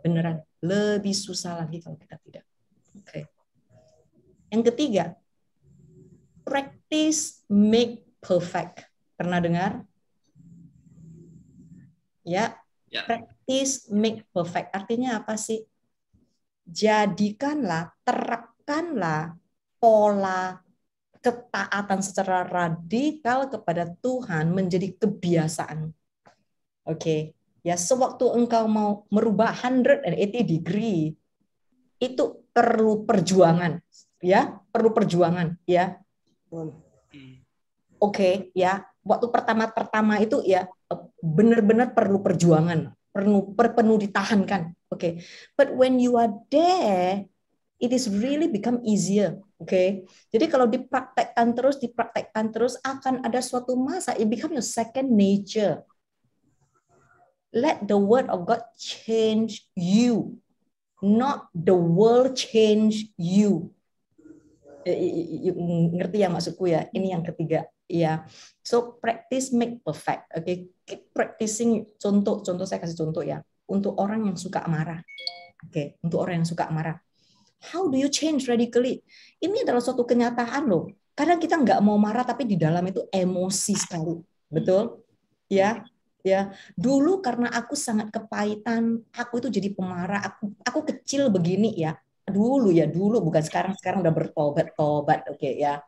Beneran, lebih susah lagi kalau kita tidak. Yang ketiga, practice make perfect. Pernah dengar? Ya. Practice make perfect. Artinya apa sih? Jadikanlah, terapkanlah pola ketaatan secara radikal kepada Tuhan menjadi kebiasaan. Ya, sewaktu engkau mau merubah 180 degree, itu perlu perjuangan, ya, perlu perjuangan, ya. Ya, waktu pertama itu ya benar-benar perlu perjuangan, perlu ditahankan. But when you are there, it is really become easier. Jadi kalau dipraktekkan terus, akan ada suatu masa it become your second nature. Let the word of God change you. not the world change you. Ngerti ya maksudku ya? Ini yang ketiga. Ya, so practice make perfect. Oke, keep practicing. Contoh saya kasih contoh ya. Untuk orang yang suka marah. Oke, untuk orang yang suka marah. How do you change radically? Ini adalah suatu kenyataan loh. Kadang kita nggak mau marah tapi di dalam itu emosi sekali, betul? Ya, ya. Dulu karena aku sangat kepahitan, aku itu jadi pemarah. Aku kecil begini ya. Dulu bukan sekarang udah bertobat, oke ya.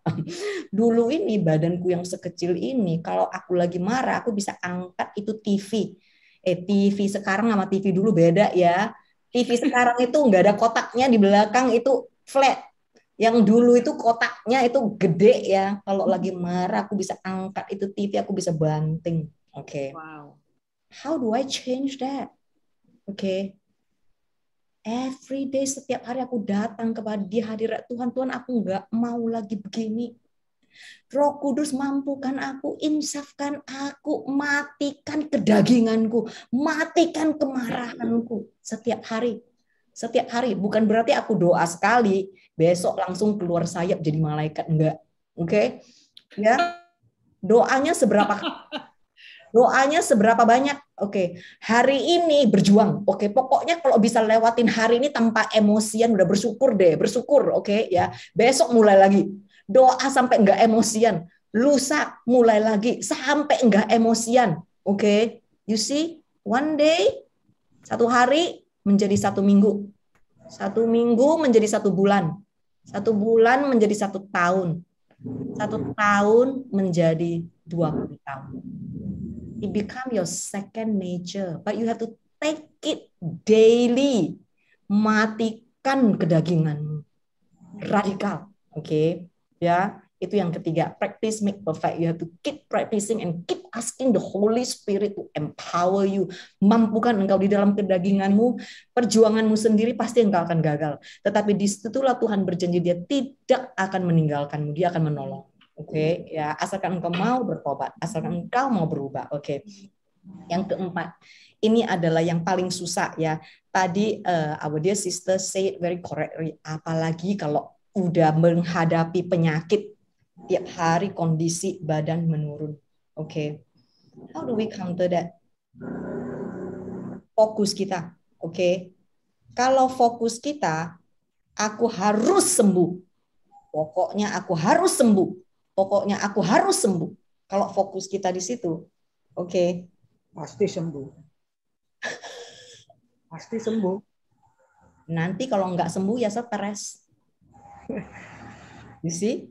Dulu ini badanku yang sekecil ini, kalau aku lagi marah aku bisa angkat itu TV. TV sekarang sama TV dulu beda ya. TV sekarang itu nggak ada kotaknya di belakang, itu flat. Yang dulu itu kotaknya itu gede ya. Kalau lagi marah aku bisa angkat itu TV, aku bisa banting. Oke. Wow. How do I change that? Oke. Every day, setiap hari aku datang kepada di hadirat Tuhan. Tuhan, aku nggak mau lagi begini. Roh Kudus mampukan aku, insafkan aku, matikan kedaginganku, matikan kemarahanku setiap hari. Setiap hari. Bukan berarti aku doa sekali, besok langsung keluar sayap jadi malaikat. Enggak. Oke? Ya. Doanya seberapa banyak? Oke, hari ini berjuang. Oke, pokoknya kalau bisa lewatin hari ini tanpa emosian, udah bersyukur deh, bersyukur. Oke, ya. Besok mulai lagi. Doa sampai enggak emosian. Lusa mulai lagi sampai enggak emosian. Oke, you see, one day, satu hari menjadi 1 minggu. 1 minggu menjadi 1 bulan. 1 bulan menjadi 1 tahun. 1 tahun menjadi 20 tahun. It become your second nature, but you have to take it daily. Matikan kedaginganmu. Radikal. Oke. Ya, itu yang ketiga. Practice make perfect. You have to keep practicing and keep asking the Holy Spirit to empower you. Mampukan engkau di dalam kedaginganmu, perjuanganmu sendiri pasti engkau akan gagal. Tetapi di situlah Tuhan berjanji dia tidak akan meninggalkanmu, dia akan menolong. Oke, ya, asalkan engkau mau bertobat, asalkan engkau mau berubah. Oke. Yang keempat, ini adalah yang paling susah ya. Tadi our dear sister say it very correctly. Apalagi kalau udah menghadapi penyakit tiap hari, kondisi badan menurun. Oke. How do we counter that? Fokus kita. Oke. Kalau fokus kita, aku harus sembuh. Pokoknya aku harus sembuh. Pokoknya aku harus sembuh. Kalau fokus kita di situ, oke. Pasti sembuh. Pasti sembuh. Nanti kalau nggak sembuh ya stres. You see?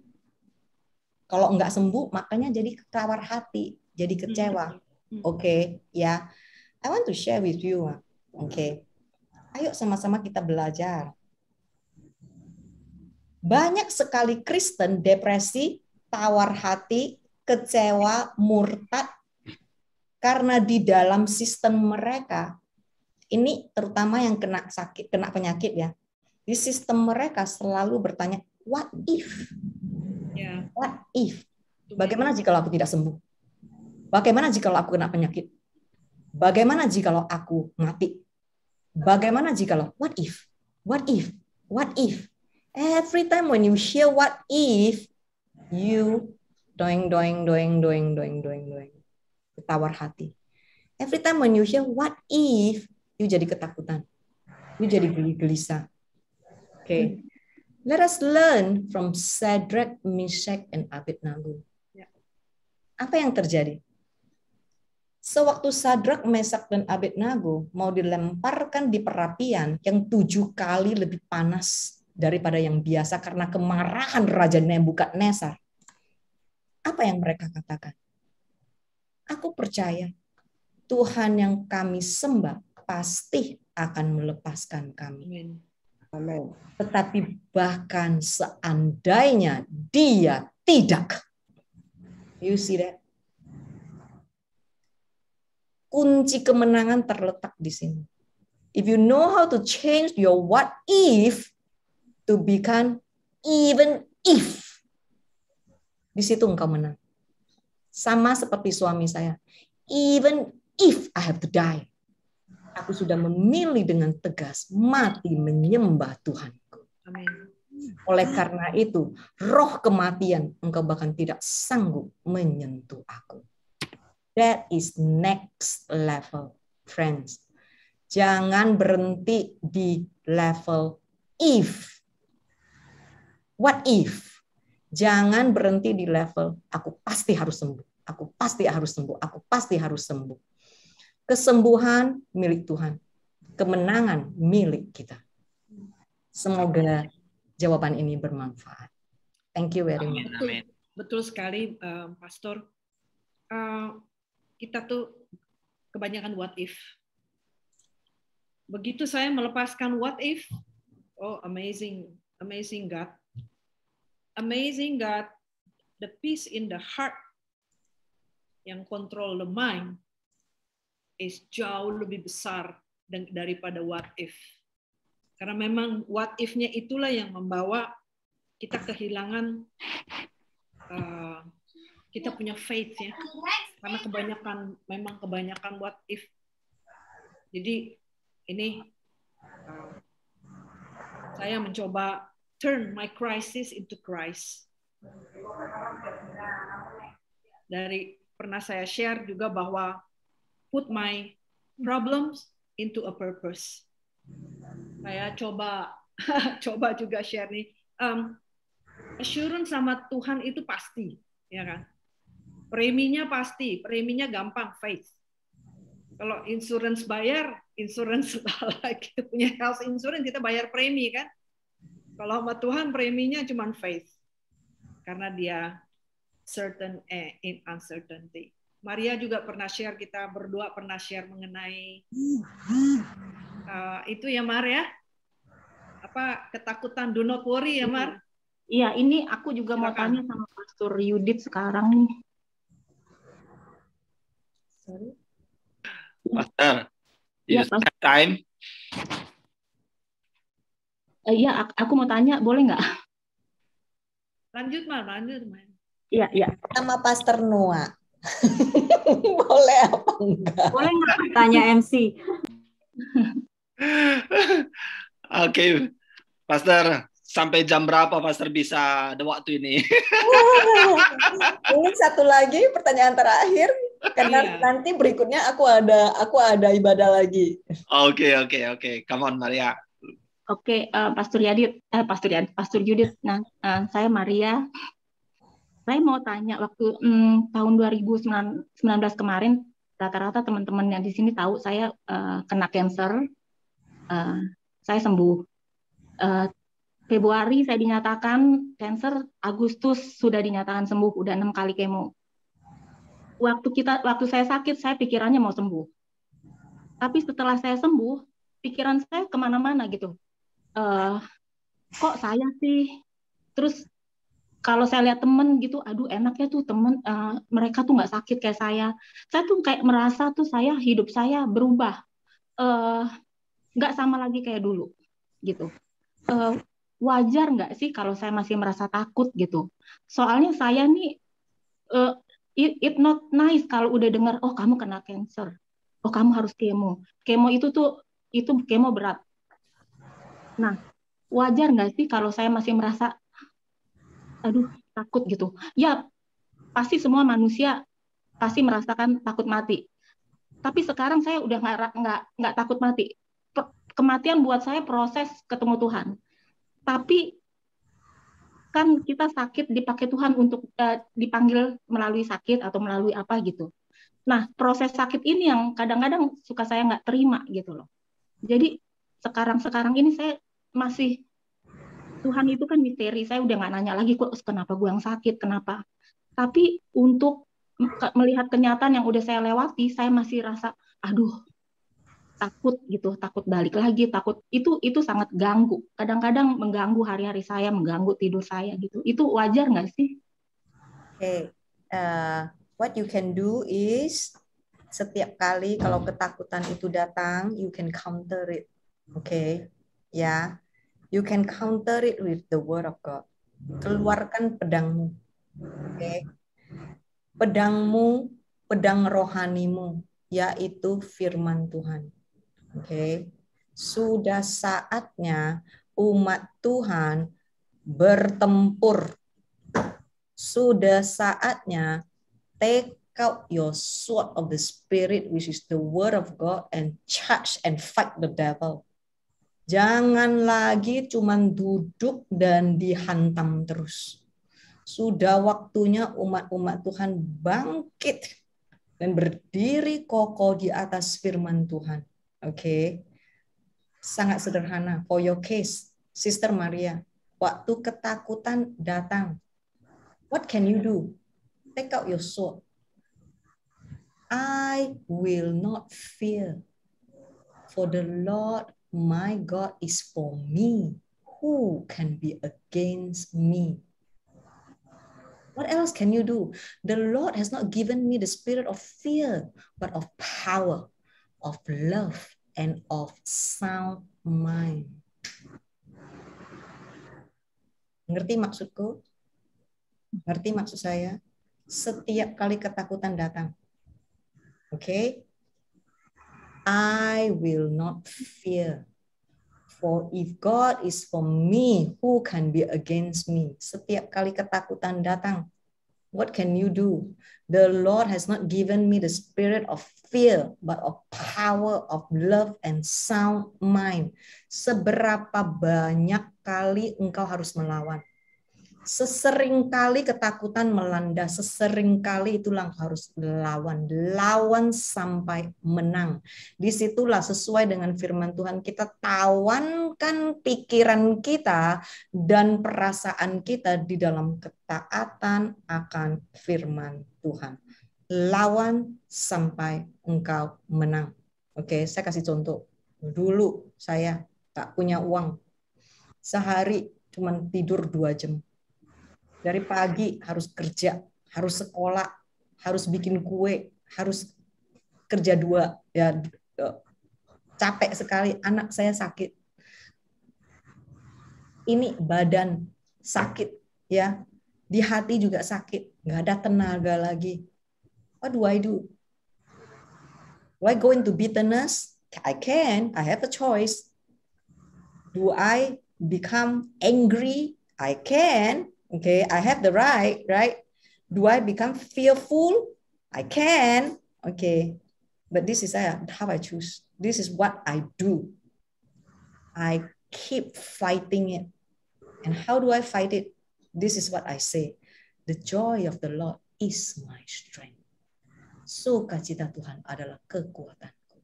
Kalau nggak sembuh, makanya jadi tawar hati, jadi kecewa. Oke, ya. I want to share with you. Oke. Ayo sama-sama kita belajar. Banyak sekali Kristen depresi, tawar hati, kecewa, murtad, karena di dalam sistem mereka, ini terutama yang kena sakit, kena penyakit ya, di sistem mereka selalu bertanya, what if? Yeah. What if? Bagaimana jika aku tidak sembuh? Bagaimana jika aku kena penyakit? Bagaimana jika aku mati? Bagaimana jika what if? What if? What if? Every time when you hear what if, you doing. Tawar hati. Every time when you hear what if, you jadi ketakutan. You jadi gelisah. Okay. Let us learn from Shadrach, Meshach, and Abednego. Apa yang terjadi? Sewaktu Shadrach, Meshach, dan Abednego mau dilemparkan di perapian yang 7 kali lebih panas daripada yang biasa karena kemarahan Raja Nebukadnezar. Apa yang mereka katakan? Aku percaya Tuhan yang kami sembah pasti akan melepaskan kami. Amin. Tetapi bahkan seandainya dia tidak. You see that? Kunci kemenangan terletak di sini. If you know how to change your what if to become even if, di situ engkau menang. Sama seperti suami saya. Even if I have to die. Aku sudah memilih dengan tegas mati menyembah Tuhanku. Amin. Oleh karena itu, roh kematian engkau bahkan tidak sanggup menyentuh aku. That is next level, friends. Jangan berhenti di level if. What if? Jangan berhenti di level aku pasti harus sembuh. Aku pasti harus sembuh. Aku pasti harus sembuh. Kesembuhan milik Tuhan. Kemenangan milik kita. Semoga jawaban ini bermanfaat. Thank you very much. Betul sekali, Pastor. Kita tuh kebanyakan what if. Begitu saya melepaskan what if, oh amazing God. Amazing God, the peace in the heart yang control the mind is jauh lebih besar daripada what if. Karena memang what if-nya itulah yang membawa kita kehilangan kita punya faith ya. Karena kebanyakan what if. Jadi ini saya mencoba turn my crisis into Christ. Pernah saya share juga bahwa put my problems into a purpose. Saya coba juga share nih. Assurance sama Tuhan itu pasti, ya kan? Preminya pasti, preminya gampang, faith. Kalau insurance bayar, insurance kita punya health insurance kita bayar premi kan? Kalau sama Tuhan preminya cuma faith, karena dia certain in uncertainty. Maria juga pernah share, kita berdua pernah share mengenai itu ya Mar ya, apa ketakutan, do not worry ya Mar. Iya, ini aku juga mau tanya sama Pastor Yudit sekarang nih. Sorry. Pastor, you have time? Iya, aku mau tanya, boleh nggak? Lanjut Mar. Iya. Sama Pastor Noah. Boleh apa enggak? Boleh nggak tanya MC? Oke, Pastor, sampai jam berapa Pastor bisa ada waktu ini? Ini satu lagi pertanyaan terakhir, karena nanti berikutnya aku ada ibadah lagi. Oke. Come on, Maria. Oke, Pastor Yudit. Nah, saya Maria. Saya mau tanya, waktu tahun 2019 kemarin, rata-rata teman-teman yang di sini tahu saya kena cancer. Saya sembuh. Februari saya dinyatakan cancer, Agustus sudah dinyatakan sembuh, udah 6 kali kemo. Waktu saya sakit, saya pikirannya mau sembuh. Tapi setelah saya sembuh, pikiran saya kemana-mana gitu. Kok saya sih? Terus kalau saya lihat temen gitu, aduh enaknya tuh temen, mereka tuh nggak sakit kayak saya. Saya tuh kayak merasa tuh hidup saya berubah. Nggak sama lagi kayak dulu gitu. Wajar nggak sih kalau saya masih merasa takut gitu? Soalnya saya nih, it not nice kalau udah dengar, oh kamu kena cancer, oh kamu harus kemo. Kemo itu kemo berat. Nah, wajar nggak sih kalau saya masih merasa, aduh takut gitu? Ya, pasti semua manusia pasti merasakan takut mati. Tapi sekarang saya udah nggak takut mati. Kematian buat saya proses ketemu Tuhan. Tapi kan kita sakit dipakai Tuhan untuk dipanggil melalui sakit atau melalui apa gitu. Nah, proses sakit ini yang kadang-kadang suka saya nggak terima gitu loh. Jadi sekarang ini saya masih, Tuhan itu kan misteri, saya udah nggak nanya lagi kok kenapa gue yang sakit, kenapa. Tapi untuk melihat kenyataan yang udah saya lewati, saya masih rasa, aduh, takut gitu, takut balik lagi, takut itu sangat ganggu. Kadang-kadang mengganggu hari-hari saya, mengganggu tidur saya gitu. Itu wajar nggak sih? Okay. What you can do is setiap kali kalau ketakutan itu datang, you can counter it. Okay, ya, you can counter it with the word of God. Keluarkan pedangmu. Okay, pedangmu, pedang rohanimu, yaitu firman Tuhan. Oke. Sudah saatnya umat Tuhan bertempur. Sudah saatnya take out your sword of the Spirit, which is the word of God, and charge and fight the devil. Jangan lagi cuman duduk dan dihantam terus. Sudah waktunya umat-umat Tuhan bangkit dan berdiri kokoh di atas firman Tuhan. Oke. Sangat sederhana. For your case, Sister Maria, waktu ketakutan datang, what can you do? Take out your sword. I will not fear, for the Lord my God is for me. Who can be against me? What else can you do? The Lord has not given me the spirit of fear, but of power, of love, and of sound mind. Ngerti maksudku? Ngerti maksud saya? Setiap kali ketakutan datang, okay? I will not fear. For if God is for me, who can be against me? Setiap kali ketakutan datang, what can you do? The Lord has not given me the spirit of fear, but of power, of love, and sound mind. Seberapa banyak kali engkau harus melawan? Sesering kali ketakutan melanda, sesering kali itulah harus lawan sampai menang. Disitulah sesuai dengan firman Tuhan, kita tawankan pikiran kita dan perasaan kita di dalam ketaatan akan firman Tuhan. Lawan sampai engkau menang. Oke, saya kasih contoh. Dulu saya tak punya uang, sehari cuma tidur 2 jam. Dari pagi harus kerja, harus sekolah, harus bikin kue, harus kerja 2. Ya, capek sekali. Anak saya sakit. Ini badan sakit, ya. Di hati juga sakit. Nggak ada tenaga lagi. What do I do? Do I go into bitterness? I can. I have a choice. Do I become angry? I can. Okay, I have the right? Do I become fearful? I can. Okay, but this is how I choose. This is what I do. I keep fighting it. And how do I fight it? This is what I say. The joy of the Lord is my strength. Sukacita Tuhan adalah kekuatanku.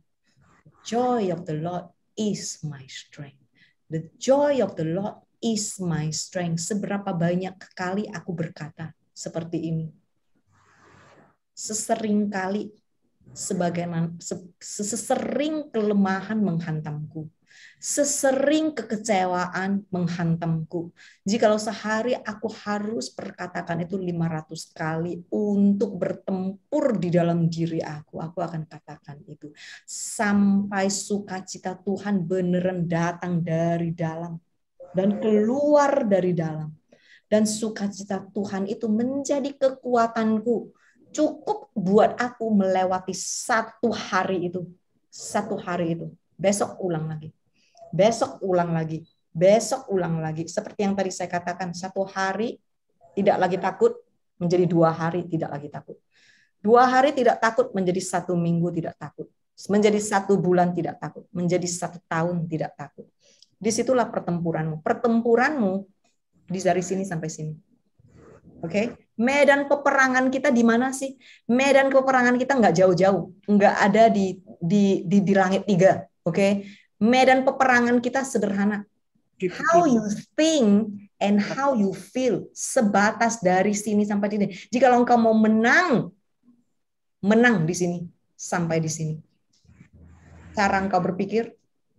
The joy of the Lord is my strength. The joy of the Lord is my strength. Seberapa banyak kali aku berkata seperti ini. Sesering kali, sesering kelemahan menghantamku. Sesering kekecewaan menghantamku. Jikalau sehari aku harus perkatakan itu 500 kali untuk bertempur di dalam diri aku akan katakan itu. Sampai sukacita Tuhan beneran datang dari dalam dan keluar dari dalam. Dan sukacita Tuhan itu menjadi kekuatanku. Cukup buat aku melewati 1 hari itu. 1 hari itu. Besok ulang lagi. Besok ulang lagi. Besok ulang lagi. Seperti yang tadi saya katakan, 1 hari tidak lagi takut, menjadi 2 hari tidak lagi takut. 2 hari tidak takut, menjadi 1 minggu tidak takut. Menjadi 1 bulan tidak takut. Menjadi 1 tahun tidak takut. Disitulah pertempuranmu. Pertempuranmu dari sini sampai sini. Oke? Medan peperangan kita di mana sih? Medan peperangan kita nggak jauh-jauh. Nggak ada di langit 3. Oke? Medan peperangan kita sederhana. How you think and how you feel. Sebatas dari sini sampai sini. Jika engkau mau menang di sini. Sampai di sini. Cara engkau berpikir,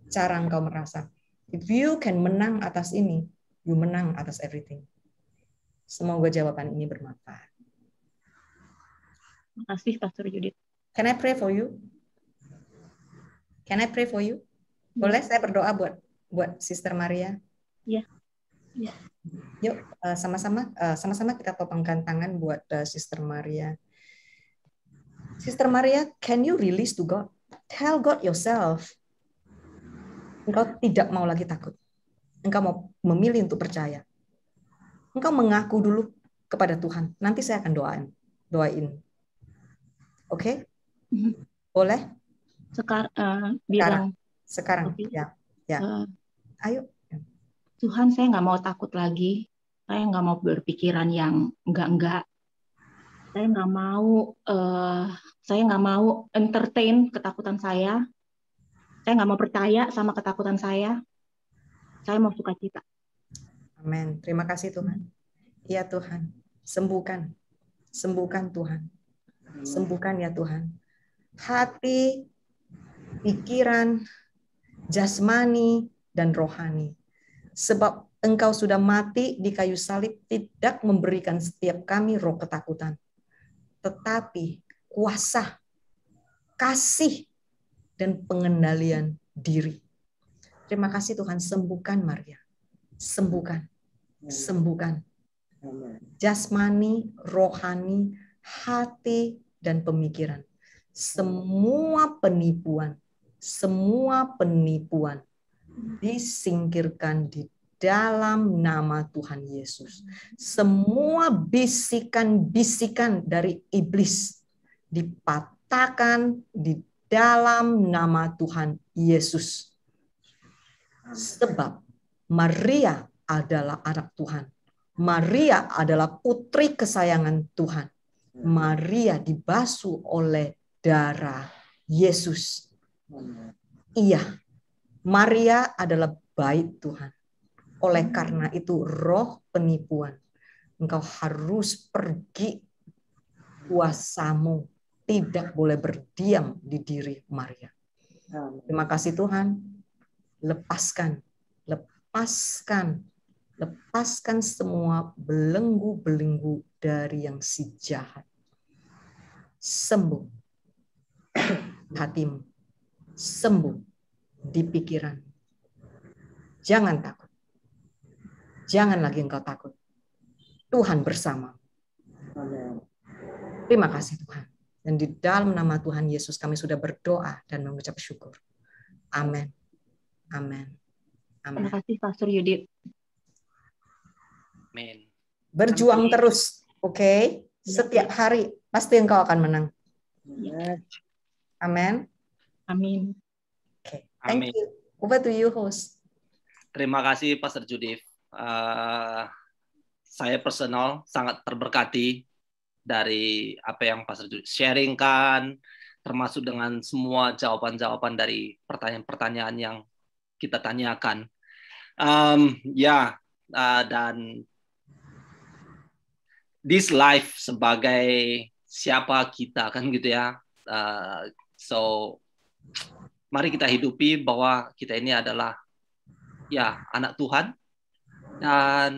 cara engkau merasa. If you can menang atas ini, you menang atas everything. Semoga jawaban ini bermanfaat. Terima kasih, Pastor Judith. Can I pray for you? Can I pray for you? Boleh saya berdoa buat Sister Maria? Iya. Ya. Yuk, sama-sama kita topangkan tangan buat Sister Maria. Sister Maria, can you release to God? Tell God yourself. Engkau tidak mau lagi takut. Engkau mau memilih untuk percaya. Engkau mengaku dulu kepada Tuhan. Nanti saya akan doain. Oke? Boleh? Bilang sekarang. Ya. Ayo. Tuhan, saya nggak mau takut lagi. Saya nggak mau berpikiran yang enggak. Saya nggak mau entertain ketakutan saya. Saya nggak mau percaya sama ketakutan saya. Saya mau sukacita. Amin. Terima kasih Tuhan. Ya Tuhan, sembuhkan Tuhan. Sembuhkan ya Tuhan. Hati, pikiran, jasmani, dan rohani. Sebab Engkau sudah mati di kayu salib, tidak memberikan setiap kami roh ketakutan, tetapi kuasa, kasih, dan pengendalian diri. Terima kasih Tuhan, sembuhkan Maria. Sembuhkan. Jasmani, rohani, hati, dan pemikiran. Semua penipuan disingkirkan di dalam nama Tuhan Yesus. Semua bisikan-bisikan dari iblis dipatahkan di dalam nama Tuhan Yesus. Sebab Maria adalah anak Tuhan. Maria adalah putri kesayangan Tuhan. Maria dibasuh oleh darah Yesus. Iya, Maria adalah bait Tuhan. Oleh karena itu roh penipuan, engkau harus pergi. Kuasamu tidak boleh berdiam di diri Maria. Terima kasih Tuhan. Lepaskan semua belenggu-belenggu dari yang si jahat. Sembuh hatimu. Sembuh di pikiran. Jangan takut. Jangan lagi engkau takut. Tuhan bersama. Terima kasih Tuhan. Dan di dalam nama Tuhan Yesus kami sudah berdoa dan mengucap syukur. Amin. Terima kasih Pastor Yudit. Amin. Berjuang terus, oke? Setiap hari pasti engkau akan menang. Amin. Okay. Thank you. Over to you, host. Terima kasih Pastor Judith. Saya personal sangat terberkati dari apa yang Pastor Judith sharingkan, termasuk dengan semua jawaban-jawaban dari pertanyaan-pertanyaan yang kita tanyakan. Dan this life sebagai siapa kita kan gitu ya. So mari kita hidupi bahwa kita ini adalah ya anak Tuhan dan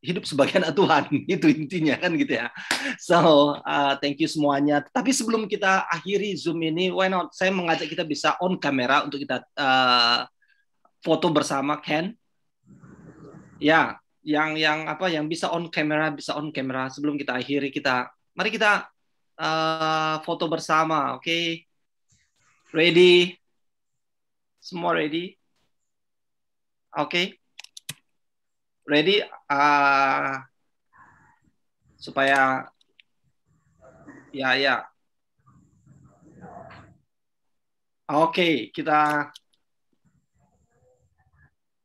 hidup sebagai anak Tuhan, itu intinya kan gitu ya. So thank you semuanya. Tapi sebelum kita akhiri Zoom ini, why not saya mengajak kita bisa on kamera untuk kita foto bersama, Ken. Ya, yang bisa on kamera sebelum kita akhiri mari kita foto bersama, oke? Ready? Semua ready? Oke. Ready? Supaya ya. Oke, kita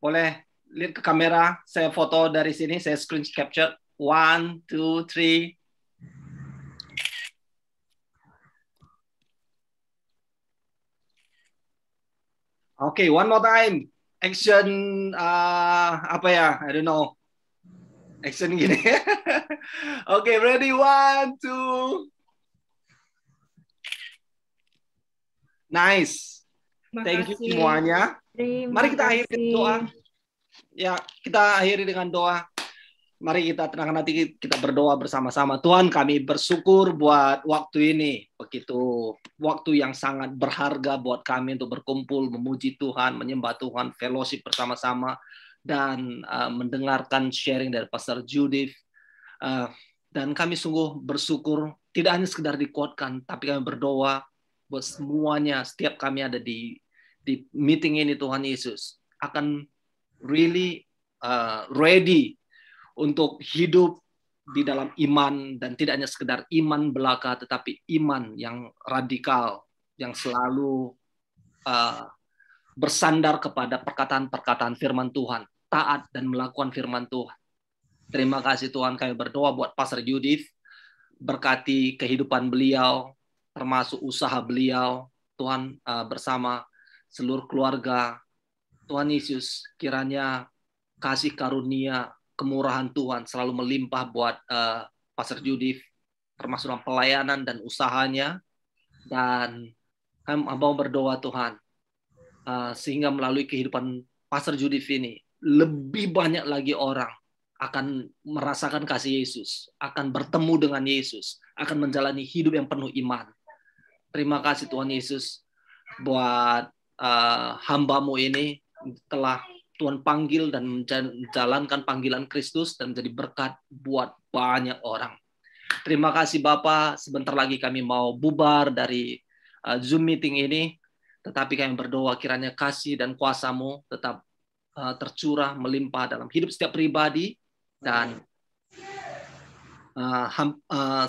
boleh lihat ke kamera. Saya foto dari sini, saya screen capture. 1, 2, 3. Oke, one more time. Action apa ya? I don't know. Action gini. Oke, ready? 1, 2. Nice. Thank you semuanya. Mari kita akhiri doa. Ya, kita akhiri dengan doa. Mari kita tenangkan hati, kita berdoa bersama-sama. Tuhan, kami bersyukur buat waktu ini. Begitu waktu yang sangat berharga buat kami untuk berkumpul, memuji Tuhan, menyembah Tuhan, fellowship bersama-sama, dan mendengarkan sharing dari Pastor Judith. Dan kami sungguh bersyukur, tidak hanya sekedar dikuatkan, tapi kami berdoa buat semuanya, setiap kami ada di di meeting ini Tuhan Yesus akan really ready untuk hidup di dalam iman, dan tidak hanya sekedar iman belaka, tetapi iman yang radikal, yang selalu bersandar kepada perkataan-perkataan firman Tuhan, taat dan melakukan firman Tuhan. Terima kasih Tuhan, kami berdoa buat Pastor Judith, berkati kehidupan beliau, termasuk usaha beliau, Tuhan, bersama seluruh keluarga. Tuhan Yesus, kiranya kasih karunia, kemurahan Tuhan selalu melimpah buat Pastor Judith, termasuk dalam pelayanan dan usahanya. Dan kami mau berdoa Tuhan, sehingga melalui kehidupan Pastor Judith ini, lebih banyak lagi orang akan merasakan kasih Yesus, akan bertemu dengan Yesus, akan menjalani hidup yang penuh iman. Terima kasih Tuhan Yesus buat hamba-Mu ini, telah Tuhan panggil dan menjalankan panggilan Kristus dan menjadi berkat buat banyak orang. Terima kasih Bapak, sebentar lagi kami mau bubar dari Zoom meeting ini, tetapi kami berdoa kiranya kasih dan kuasa-Mu tetap tercurah, melimpah dalam hidup setiap pribadi. Dan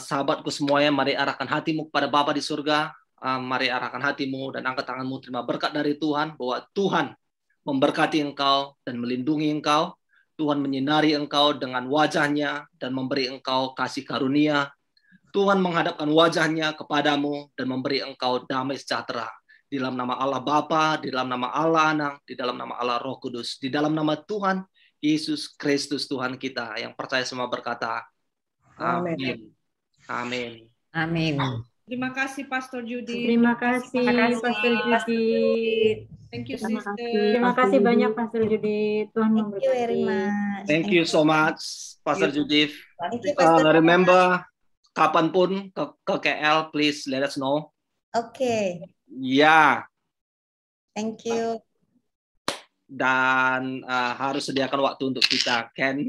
sahabatku semuanya, mari arahkan hatimu kepada Bapa di surga. Mari arahkan hatimu dan angkat tanganmu, terima berkat dari Tuhan, bahwa Tuhan memberkati engkau dan melindungi engkau. Tuhan menyinari engkau dengan wajahnya dan memberi engkau kasih karunia. Tuhan menghadapkan wajahnya kepadamu dan memberi engkau damai sejahtera. Di dalam nama Allah Bapa, di dalam nama Allah Anak, di dalam nama Allah Roh Kudus, di dalam nama Tuhan Yesus Kristus Tuhan kita, yang percaya semua berkata, amin. Amin. Amin. Terima kasih Pastor Judith. Terima kasih Pastor Judith. Thank you, Terima sister. kasih. Terima kasih banyak Pastor Judith. Tuhan memberkati. Thank you so much, Pastor Judith. Thank you, Pastor. Remember, kapanpun ke KL, please let us know. Oke. Ya. Thank you. Dan harus sediakan waktu untuk kita, Ken.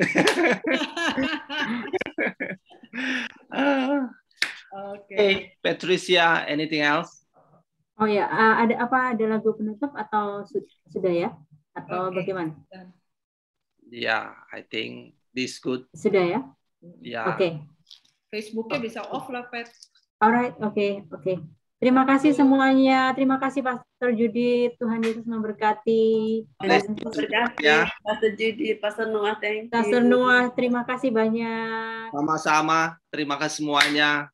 Okay, Patricia, anything else? Oh ya, ada apa? Ada lagu penutup atau sudah ya? Atau bagaimana? Yeah, I think this good. Sudah ya? Yeah. Oke. Facebooknya bisa off lah, Pat. Alright, oke. Terima kasih semuanya. Terima kasih Pastor Judith. Tuhan Yesus memberkati. Ya. Pastor Judith, Pastor Noah, thank you. Pastor Noah, terima kasih banyak. Sama-sama. Terima kasih semuanya.